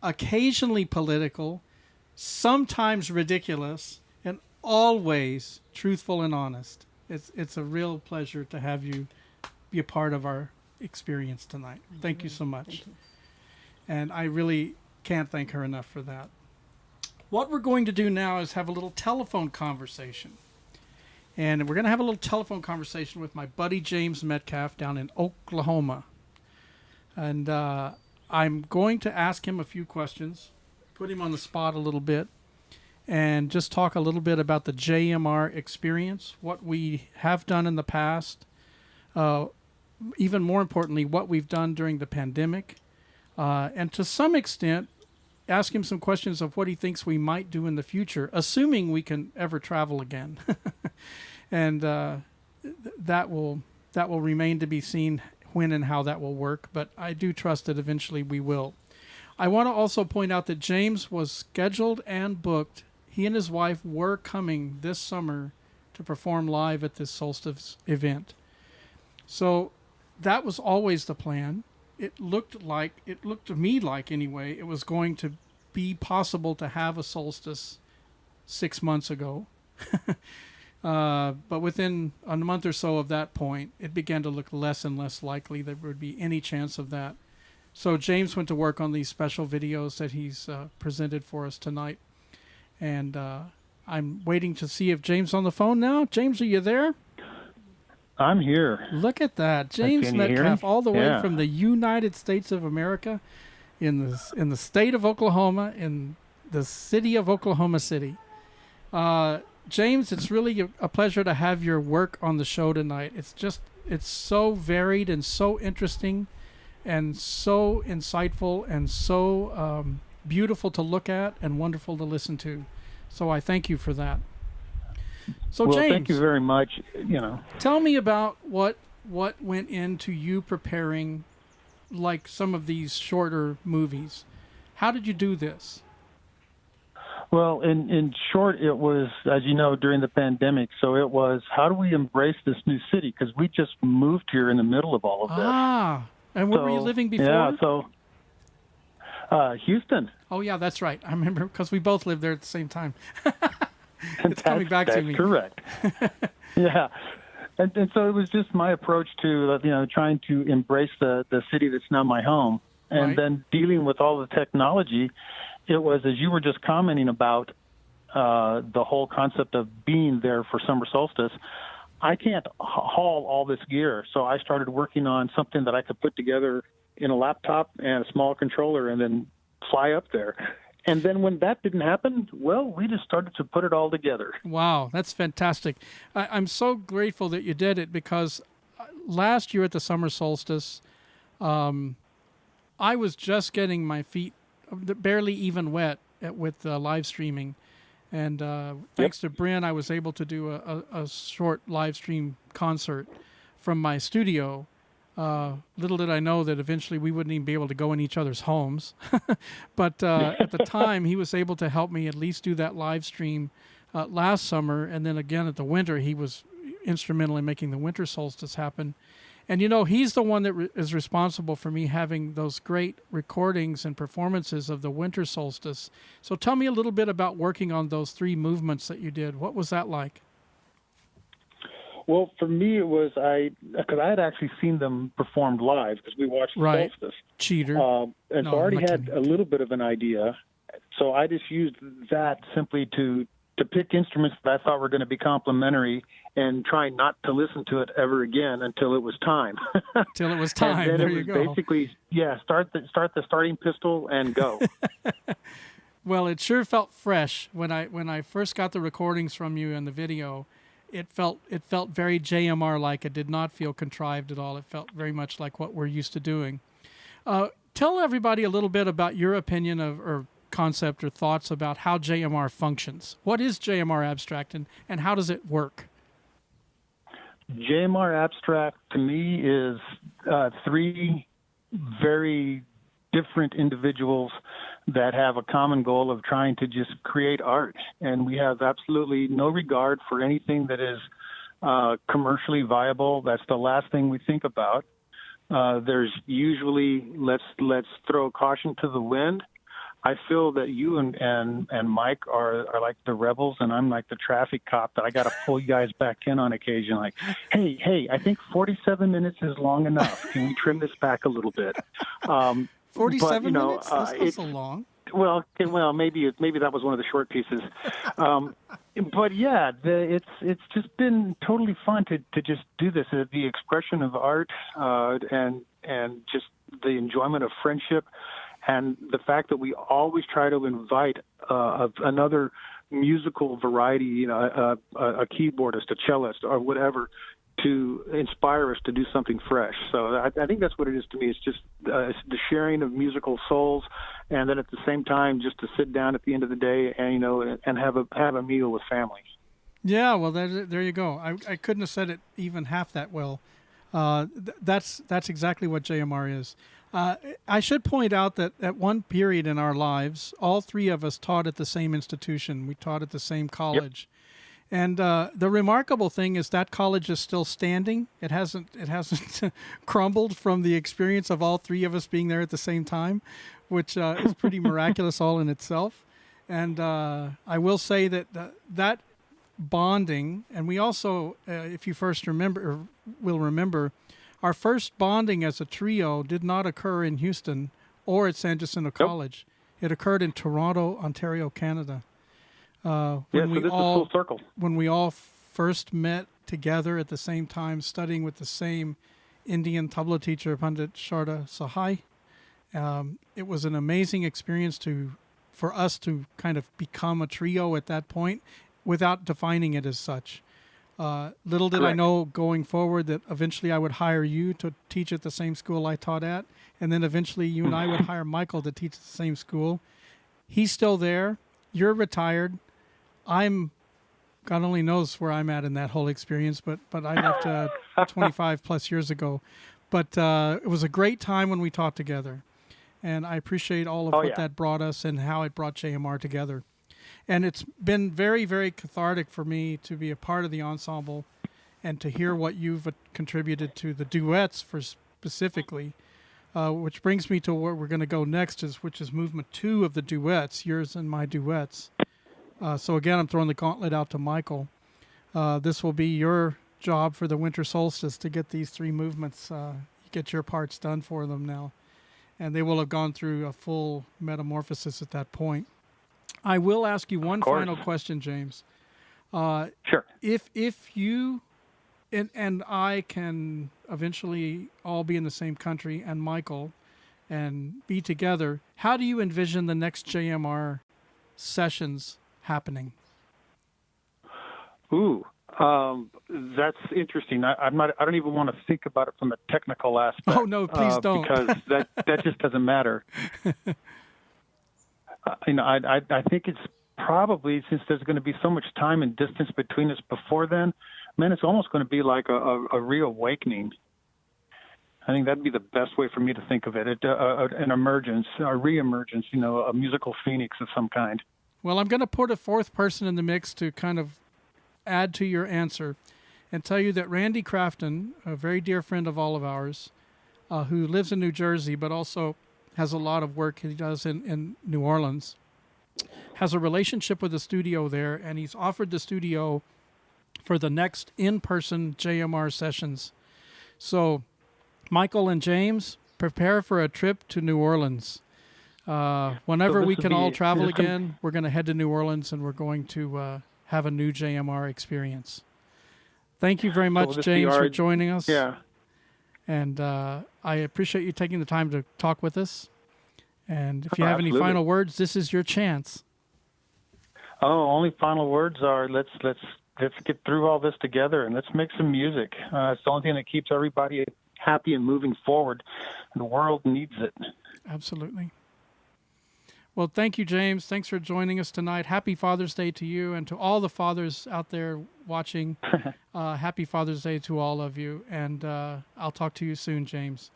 S1: occasionally political, sometimes ridiculous, and always truthful and honest. It's a real pleasure to have you be a part of our experience tonight. Thank you so much.
S2: Thank you.
S1: And I really can't thank her enough for that. What we're going to do now is have a little telephone conversation. And we're going to have a little telephone conversation with my buddy James Metcalfe down in Oklahoma. And I'm going to ask him a few questions, put him on the spot a little bit, and just talk a little bit about the JMR experience, what we have done in the past, even more importantly, what we've done during the pandemic, and to some extent, ask him some questions of what he thinks we might do in the future, assuming we can ever travel again. And that will remain to be seen when and how that will work, but I do trust that eventually we will. I want to also point out that James was scheduled and booked. He and his wife were coming this summer to perform live at this Solstice event. So that was always the plan. It looked to me like anyway, it was going to be possible to have a solstice 6 months ago. But within a month or so of that point, it began to look less and less likely there would be any chance of that. So James went to work on these special videos that he's presented for us tonight. And I'm waiting to see if James is on the phone now. James, are you there?
S5: I'm here.
S1: Look at that. James
S5: Can you hear
S1: Metcalfe,
S5: me?
S1: all the way
S5: Yeah.
S1: from the United States of America in the state of Oklahoma, in the city of Oklahoma City. James, it's really a pleasure to have your work on the show tonight. It's so varied and so interesting and so insightful and so beautiful to look at and wonderful to listen to. So I thank you for that. So
S5: Well,
S1: James,
S5: thank you very much.
S1: tell me about what went into you preparing like some of these shorter movies. How did you do this?
S5: Well, in short, it was, as you know, during the pandemic. So it was, how do we embrace this new city? Because we just moved here in the middle of all of this.
S1: Ah, and where were you living before?
S5: Yeah, so Houston.
S1: Oh, yeah, that's right. I remember because we both lived there at the same time. It's coming back to me.
S5: That's correct. Yeah. And so it was just my approach to, trying to embrace the city that's now my home. And
S1: Right.
S5: then dealing with all the technology, it was, as you were just commenting about the whole concept of being there for Summer Solstice, I can't haul all this gear. So I started working on something that I could put together in a laptop and a small controller and then fly up there. And then when that didn't happen, well, we just started to put it all together.
S1: Wow, that's fantastic. I'm so grateful that you did it because last year at the Summer Solstice, I was just getting my feet barely even wet with live streaming. And thanks to Bryn, I was able to do a short live stream concert from my studio Little did I know that eventually we wouldn't even be able to go in each other's homes. But at the time, he was able to help me at least do that live stream last summer. And then again at the winter, he was instrumental in making the winter solstice happen. And, he's the one that is responsible for me having those great recordings and performances of the winter solstice. So tell me a little bit about working on those 3 movements that you did. What was that like?
S5: Well, for me, it was because I had actually seen them performed live because we watched the solstice.
S1: Cheater.
S5: So I already had a little bit of an idea. So I just used that simply to pick instruments that I thought were going to be complementary and try not to listen to it ever again until it was time.
S1: Till it was time.
S5: And then
S1: there
S5: it was
S1: you go.
S5: basically, start the starting pistol and go.
S1: Well, it sure felt fresh when I first got the recordings from you and the video. It felt very JMR like. It did not feel contrived at all. It felt very much like what we're used to doing. Tell everybody a little bit about your opinion or concept or thoughts about how JMR functions. What is JMR Abstract and how does it work?
S5: JMR Abstract to me is 3 very different individuals that have a common goal of trying to just create art. And we have absolutely no regard for anything that is commercially viable. That's the last thing we think about. There's usually, let's throw caution to the wind. I feel that you and Mike are like the rebels, and I'm like the traffic cop that I got to pull you guys back in on occasion. Like, hey, I think 47 minutes is long enough. Can we trim this back a little bit?
S1: 47 minutes? That's not so long.
S5: Well, maybe that was one of the short pieces. But yeah, it's just been totally fun to just do this. The expression of art and just the enjoyment of friendship. And the fact that we always try to invite another musical variety, a keyboardist, a cellist, or whatever, to inspire us to do something fresh. So I think that's what it is to me. It's just the sharing of musical souls, and then at the same time, just to sit down at the end of the day and have a meal with family. Yeah,
S1: well, there you go. I couldn't have said it even half that well. That's exactly what JMR is. I should point out that at one period in our lives, all 3 of us taught at the same institution. We taught at the same college. Yep. And the remarkable thing is that college is still standing. It hasn't crumbled from the experience of all 3 of us being there at the same time, which is pretty miraculous all in itself. And I will say that that bonding, and we also, if you will remember, our first bonding as a trio did not occur in Houston or at San Jacinto College. It occurred in Toronto, Ontario, Canada.
S5: So this is full circle.
S1: When we all first met together at the same time, studying with the same Indian tabla teacher, Pandit Sharda Sahai. It was an amazing experience for us to kind of become a trio at that point without defining it as such. Little did I know going forward that eventually I would hire you to teach at the same school I taught at, and then eventually you and I would hire Michael to teach at the same school. He's still there. You're retired. God only knows where I'm at in that whole experience, but I left 25 plus years ago. But it was a great time when we taught together, and I appreciate all of what that brought us and how it brought JMR together. And it's been very, very cathartic for me to be a part of the ensemble and to hear what you've contributed to the duets specifically, which brings me to where we're going to go next, which is movement 2 of the duets, yours and my duets. So again, I'm throwing the gauntlet out to Michael. This will be your job for the winter solstice to get these 3 movements, get your parts done for them now. And they will have gone through a full metamorphosis at that point. I will ask you one final question, James.
S5: Sure.
S1: If you and I can eventually all be in the same country, and Michael, and be together, how do you envision the next JMR sessions happening?
S5: Ooh, that's interesting. I don't even want to think about it from a technical aspect.
S1: Oh no, please don't,
S5: because that just doesn't matter. I think it's probably, since there's going to be so much time and distance between us before then, man, it's almost going to be like a reawakening. I think that'd be the best way for me to think of it. An emergence, a re-emergence, a musical phoenix of some kind.
S1: Well, I'm going to put a fourth person in the mix to kind of add to your answer and tell you that Randy Crafton, a very dear friend of all of ours, who lives in New Jersey but also has a lot of work he does in New Orleans, has a relationship with the studio there, and he's offered the studio for the next in-person JMR sessions. So Michael and James, prepare for a trip to New Orleans. Whenever we can all travel again, we're going to head to New Orleans, and we're going to have a new JMR experience. Thank you very much, James, for joining us.
S5: Yeah.
S1: And I appreciate you taking the time to talk with us. And if you have
S5: Absolutely.
S1: any final words, this is your chance.
S5: Oh, only final words are let's get through all this together and let's make some music. It's the only thing that keeps everybody happy and moving forward. The world needs it.
S1: Absolutely. Well, thank you, James. Thanks for joining us tonight. Happy Father's Day to you and to all the fathers out there watching. Happy Father's Day to all of you. And I'll talk to you soon, James.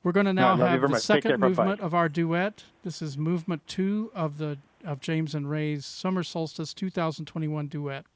S1: We're going to now have the second movement of our duet. This is movement 2 of James and Ray's Summer Solstice 2021 duet.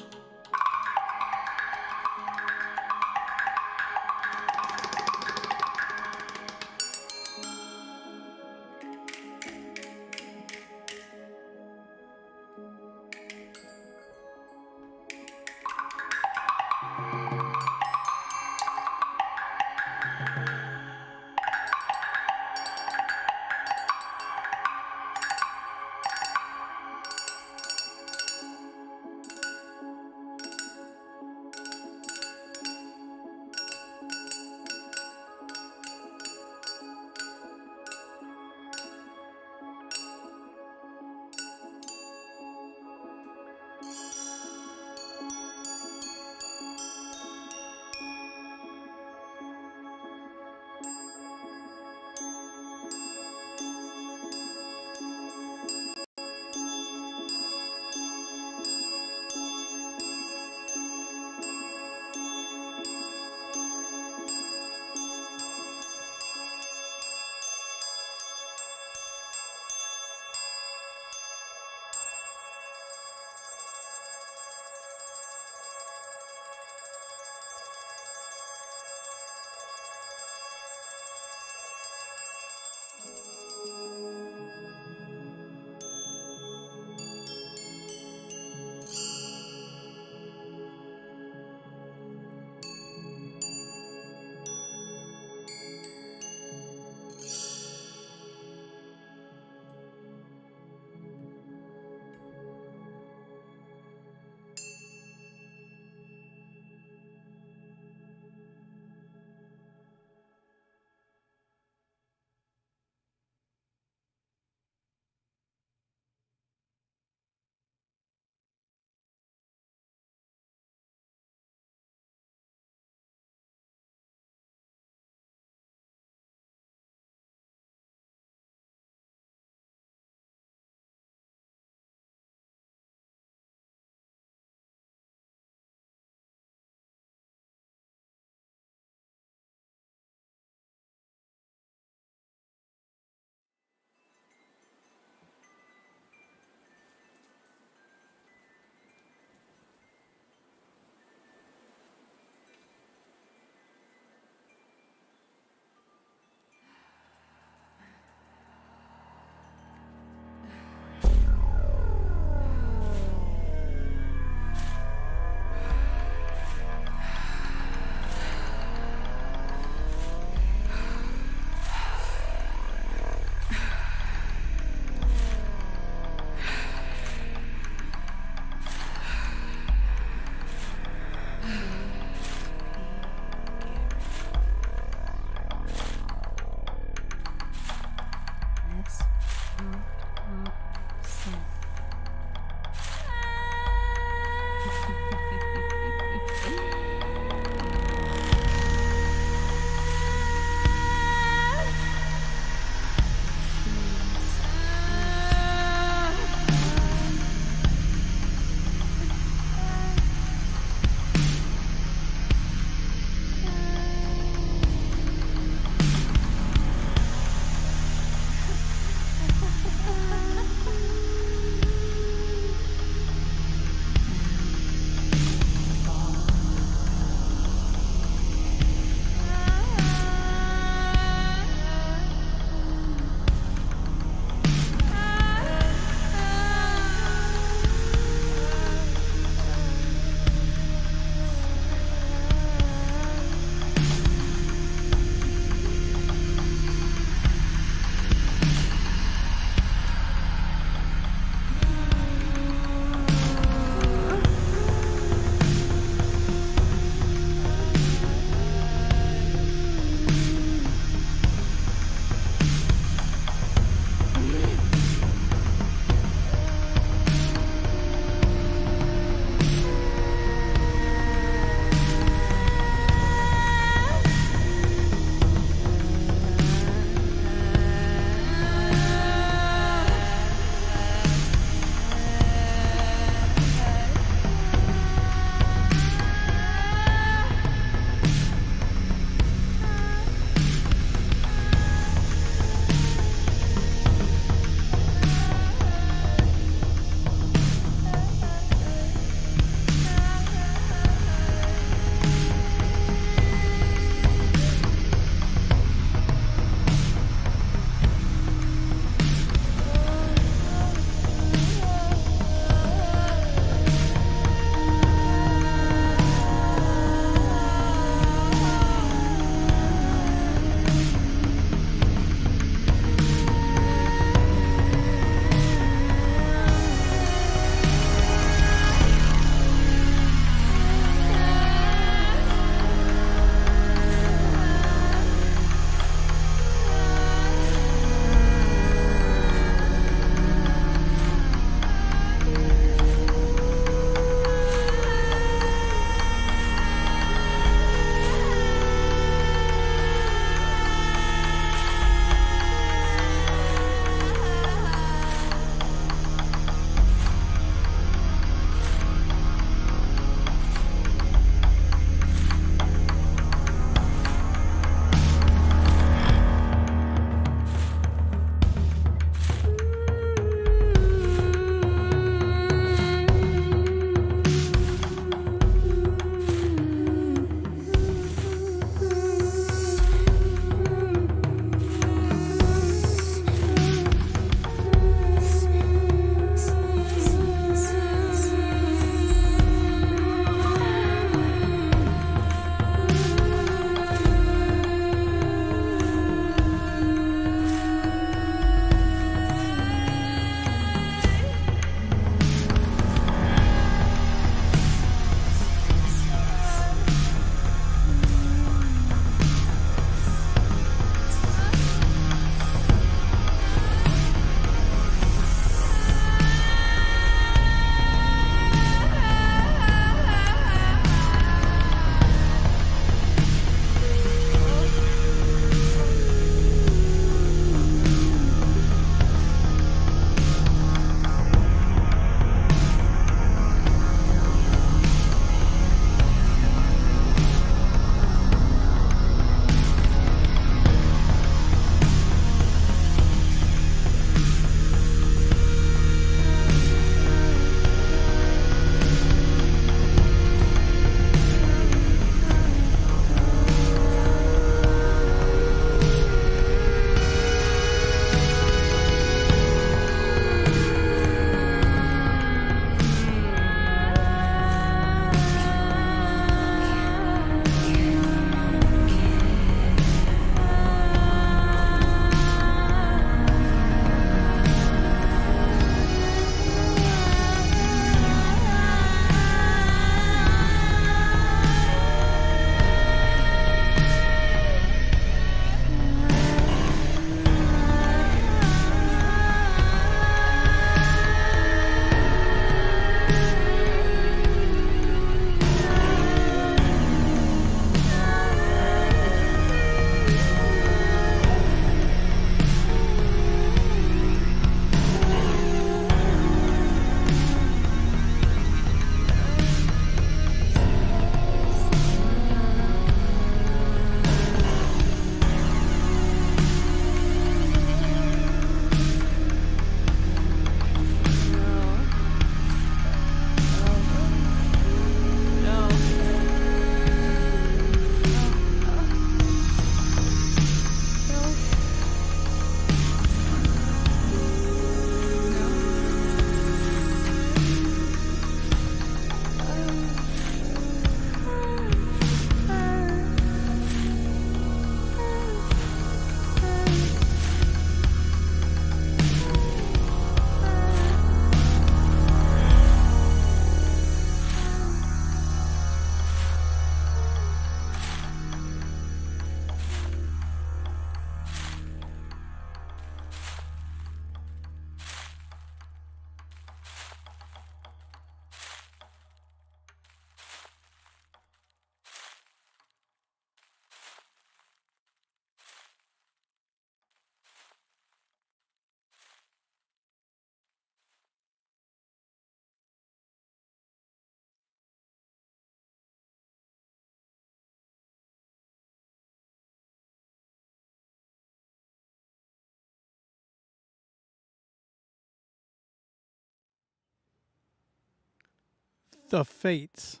S1: The Fates.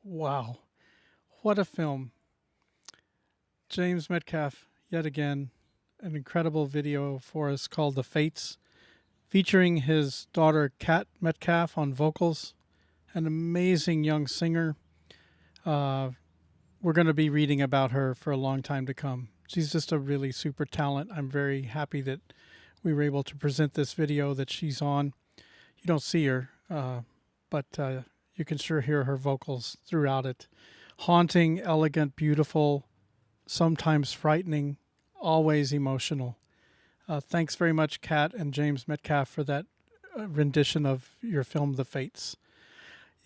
S1: Wow. What a film. James Metcalfe, yet again, an incredible video for us called The Fates, featuring his daughter Kat Metcalfe on vocals, an amazing young singer. We're going to be reading about her for a long time to come. She's just a really super talent. I'm very happy that we were able to present this video that she's on. You don't see her, but you can sure hear her vocals throughout it. Haunting, elegant, beautiful, sometimes frightening, always emotional. Thanks very much, Kat and James Metcalfe, for that rendition of your film, The Fates.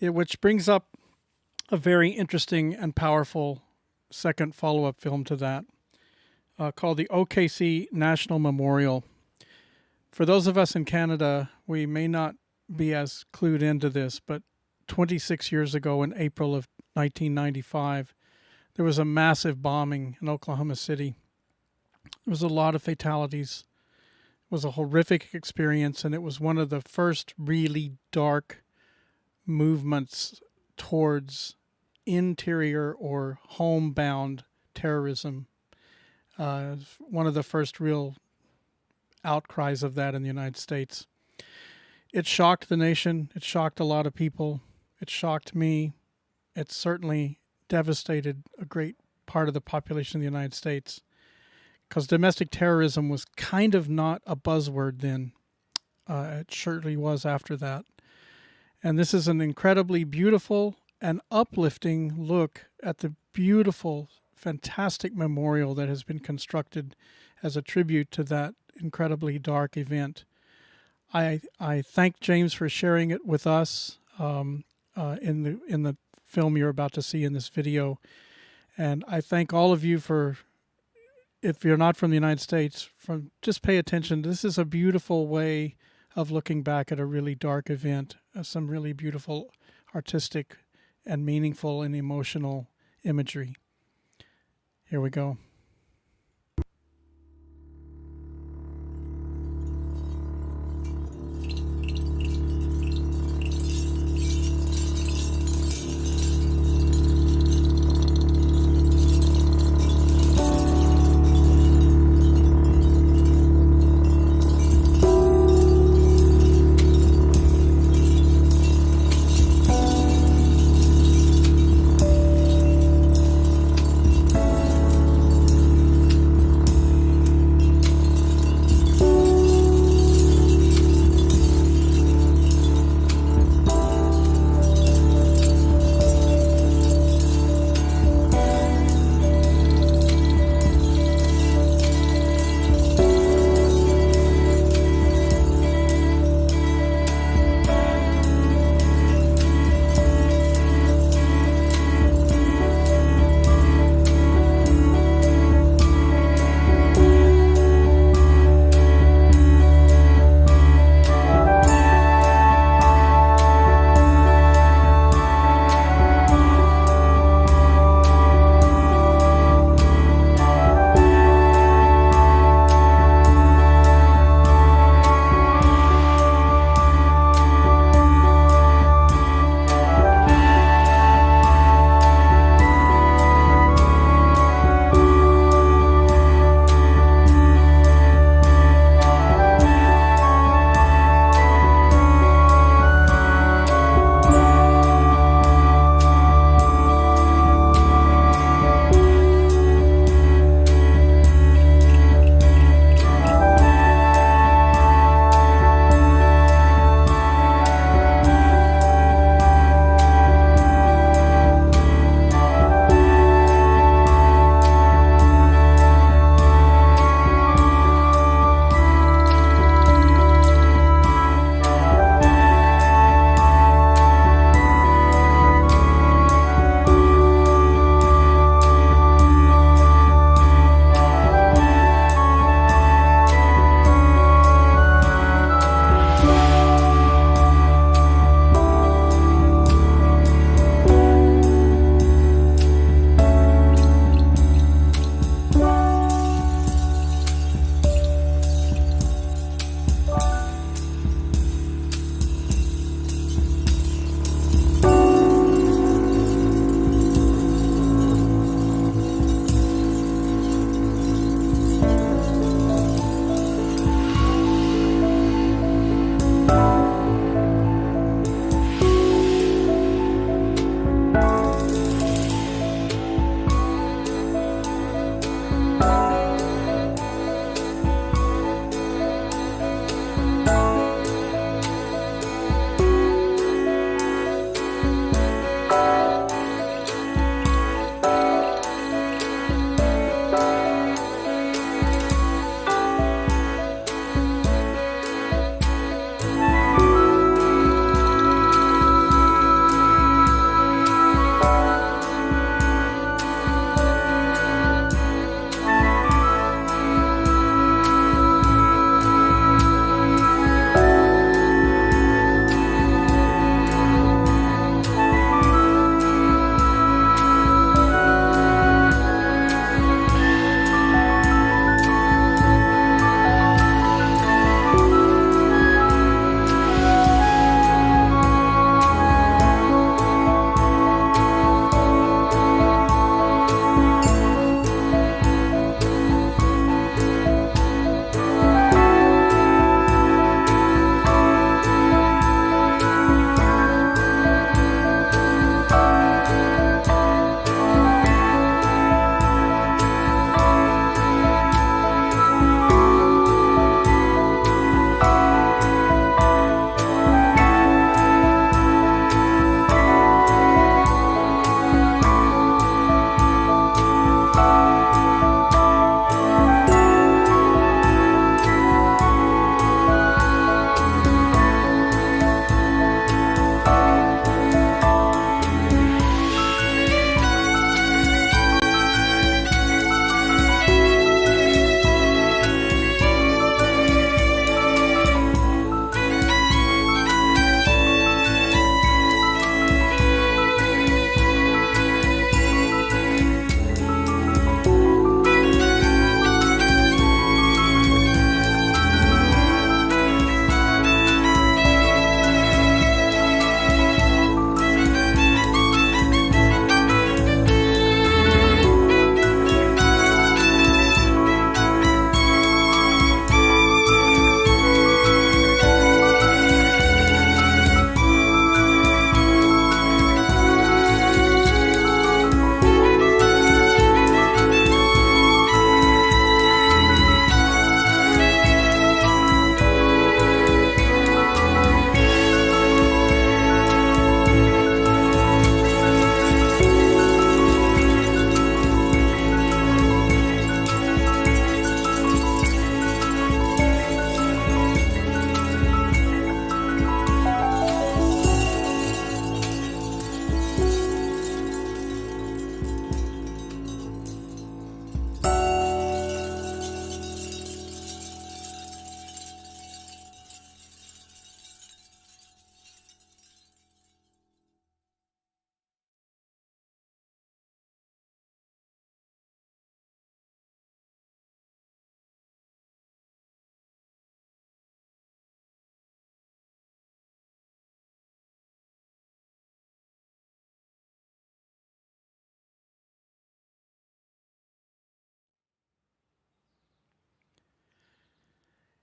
S1: Which brings up a very interesting and powerful second follow-up film to that, called the OKC National Memorial. For those of us in Canada, we may not be as clued into this, but 26 years ago in April of 1995, there was a massive bombing in Oklahoma City. There was a lot of fatalities. It was a horrific experience, and it was one of the first really dark movements towards interior or homebound terrorism. One of the first real outcries of that in the United States. It shocked the nation. It shocked a lot of people. It shocked me. It certainly devastated a great part of the population of the United States, because domestic terrorism was kind of not a buzzword then. It surely was after that. And this is an incredibly beautiful and uplifting look at the beautiful, fantastic memorial that has been constructed as a tribute to that incredibly dark event. I thank James for sharing it with us in the film you're about to see in this video. And I thank all of you for, if you're not from the United States, just pay attention. This is a beautiful way of looking back at a really dark event, some really beautiful artistic and meaningful and emotional imagery. Here we go.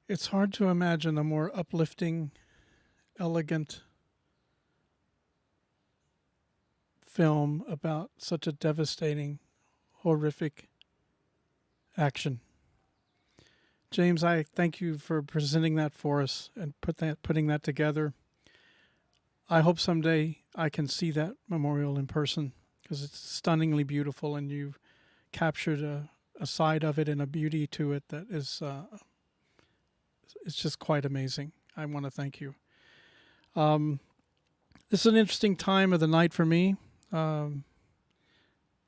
S1: It's hard to imagine a more uplifting, elegant film about such a devastating, horrific action. James, I thank you for presenting that for us and putting that together. I hope someday I can see that memorial in person because it's stunningly beautiful, and you've captured a side of it and a beauty to it that is it's just quite amazing. I want to thank you. This is an interesting time of the night for me. I've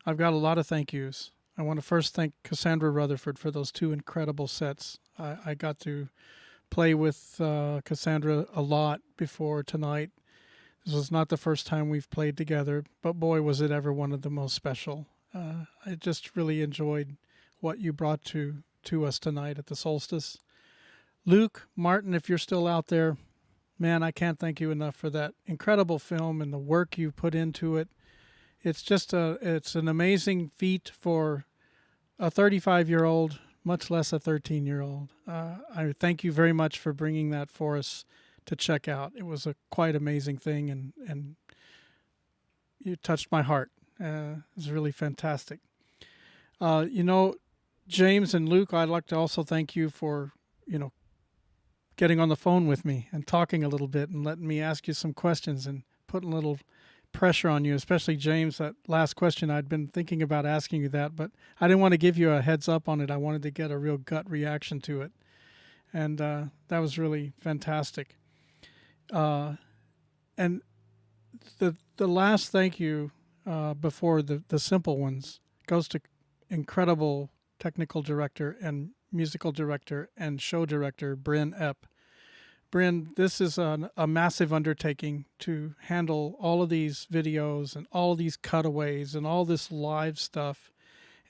S1: got a lot of thank yous. I want to first thank Cassandra Rutherford for those 2 incredible sets. I got to play with Cassandra a lot before tonight. This was not the first time we've played together, but boy, was it ever one of the most special. I just really enjoyed what you brought to us tonight at the Solstice. Luke, Martin, if you're still out there, man, I can't thank you enough for that incredible film and the work you put into it. It's just it's an amazing feat for a 35-year-old, much less a 13-year-old. I thank you very much for bringing that for us to check out. It was a quite amazing thing, and you touched my heart. It was really fantastic. James and Luke, I'd like to also thank you for, getting on the phone with me and talking a little bit and letting me ask you some questions and putting a little pressure on you, especially James. That last question, I'd been thinking about asking you that, but I didn't want to give you a heads up on it. I wanted to get a real gut reaction to it. And that was really fantastic. And the last thank you before the simple ones goes to incredible technical director and musical director and show director Bryn Epp. Bryn, this is a massive undertaking to handle all of these videos and all these cutaways and all this live stuff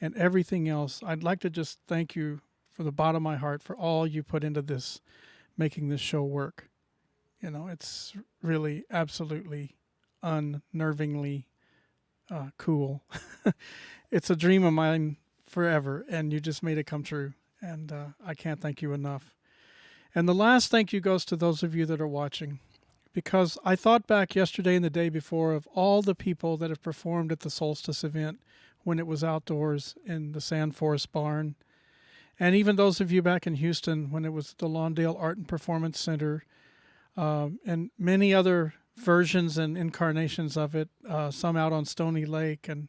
S1: and everything else. I'd like to just thank you from the bottom of my heart for all you put into this, making this show work. It's really absolutely unnervingly cool. It's a dream of mine forever, and you just made it come true. And I can't thank you enough. And the last thank you goes to those of you that are watching, because I thought back yesterday and the day before of all the people that have performed at the Solstice event when it was outdoors in the Sand Forest Barn, and even those of you back in Houston when it was the Lawndale Art and Performance Center, and many other versions and incarnations of it, some out on Stony Lake, and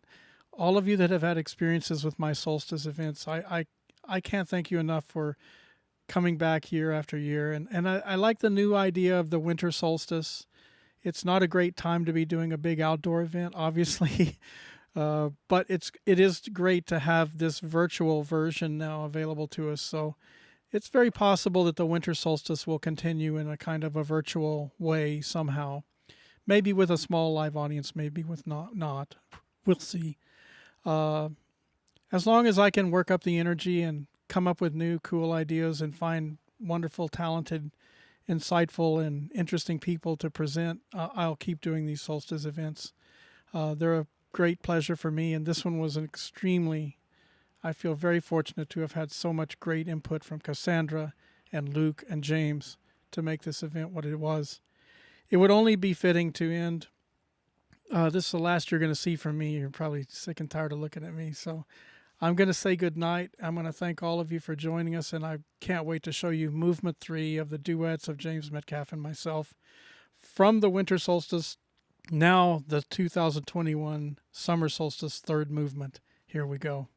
S1: all of you that have had experiences with my Solstice events. I can't thank you enough for coming back year after year. And I like the new idea of the winter solstice. It's not a great time to be doing a big outdoor event, obviously, but it is great to have this virtual version now available to us. So it's very possible that the winter solstice will continue in a kind of a virtual way somehow, maybe with a small live audience, maybe with not. We'll see. As long as I can work up the energy and come up with new, cool ideas and find wonderful, talented, insightful, and interesting people to present, I'll keep doing these solstice events. They're a great pleasure for me, and this one was I feel very fortunate to have had so much great input from Cassandra and Luke and James to make this event what it was. It would only be fitting to end. This is the last you're going to see from me. You're probably sick and tired of looking at me, so I'm going to say good night. I'm going to thank all of you for joining us, and I can't wait to show you Movement 3 of the duets of James Metcalfe and myself from the Winter Solstice, now the 2021 Summer Solstice third movement. Here we go.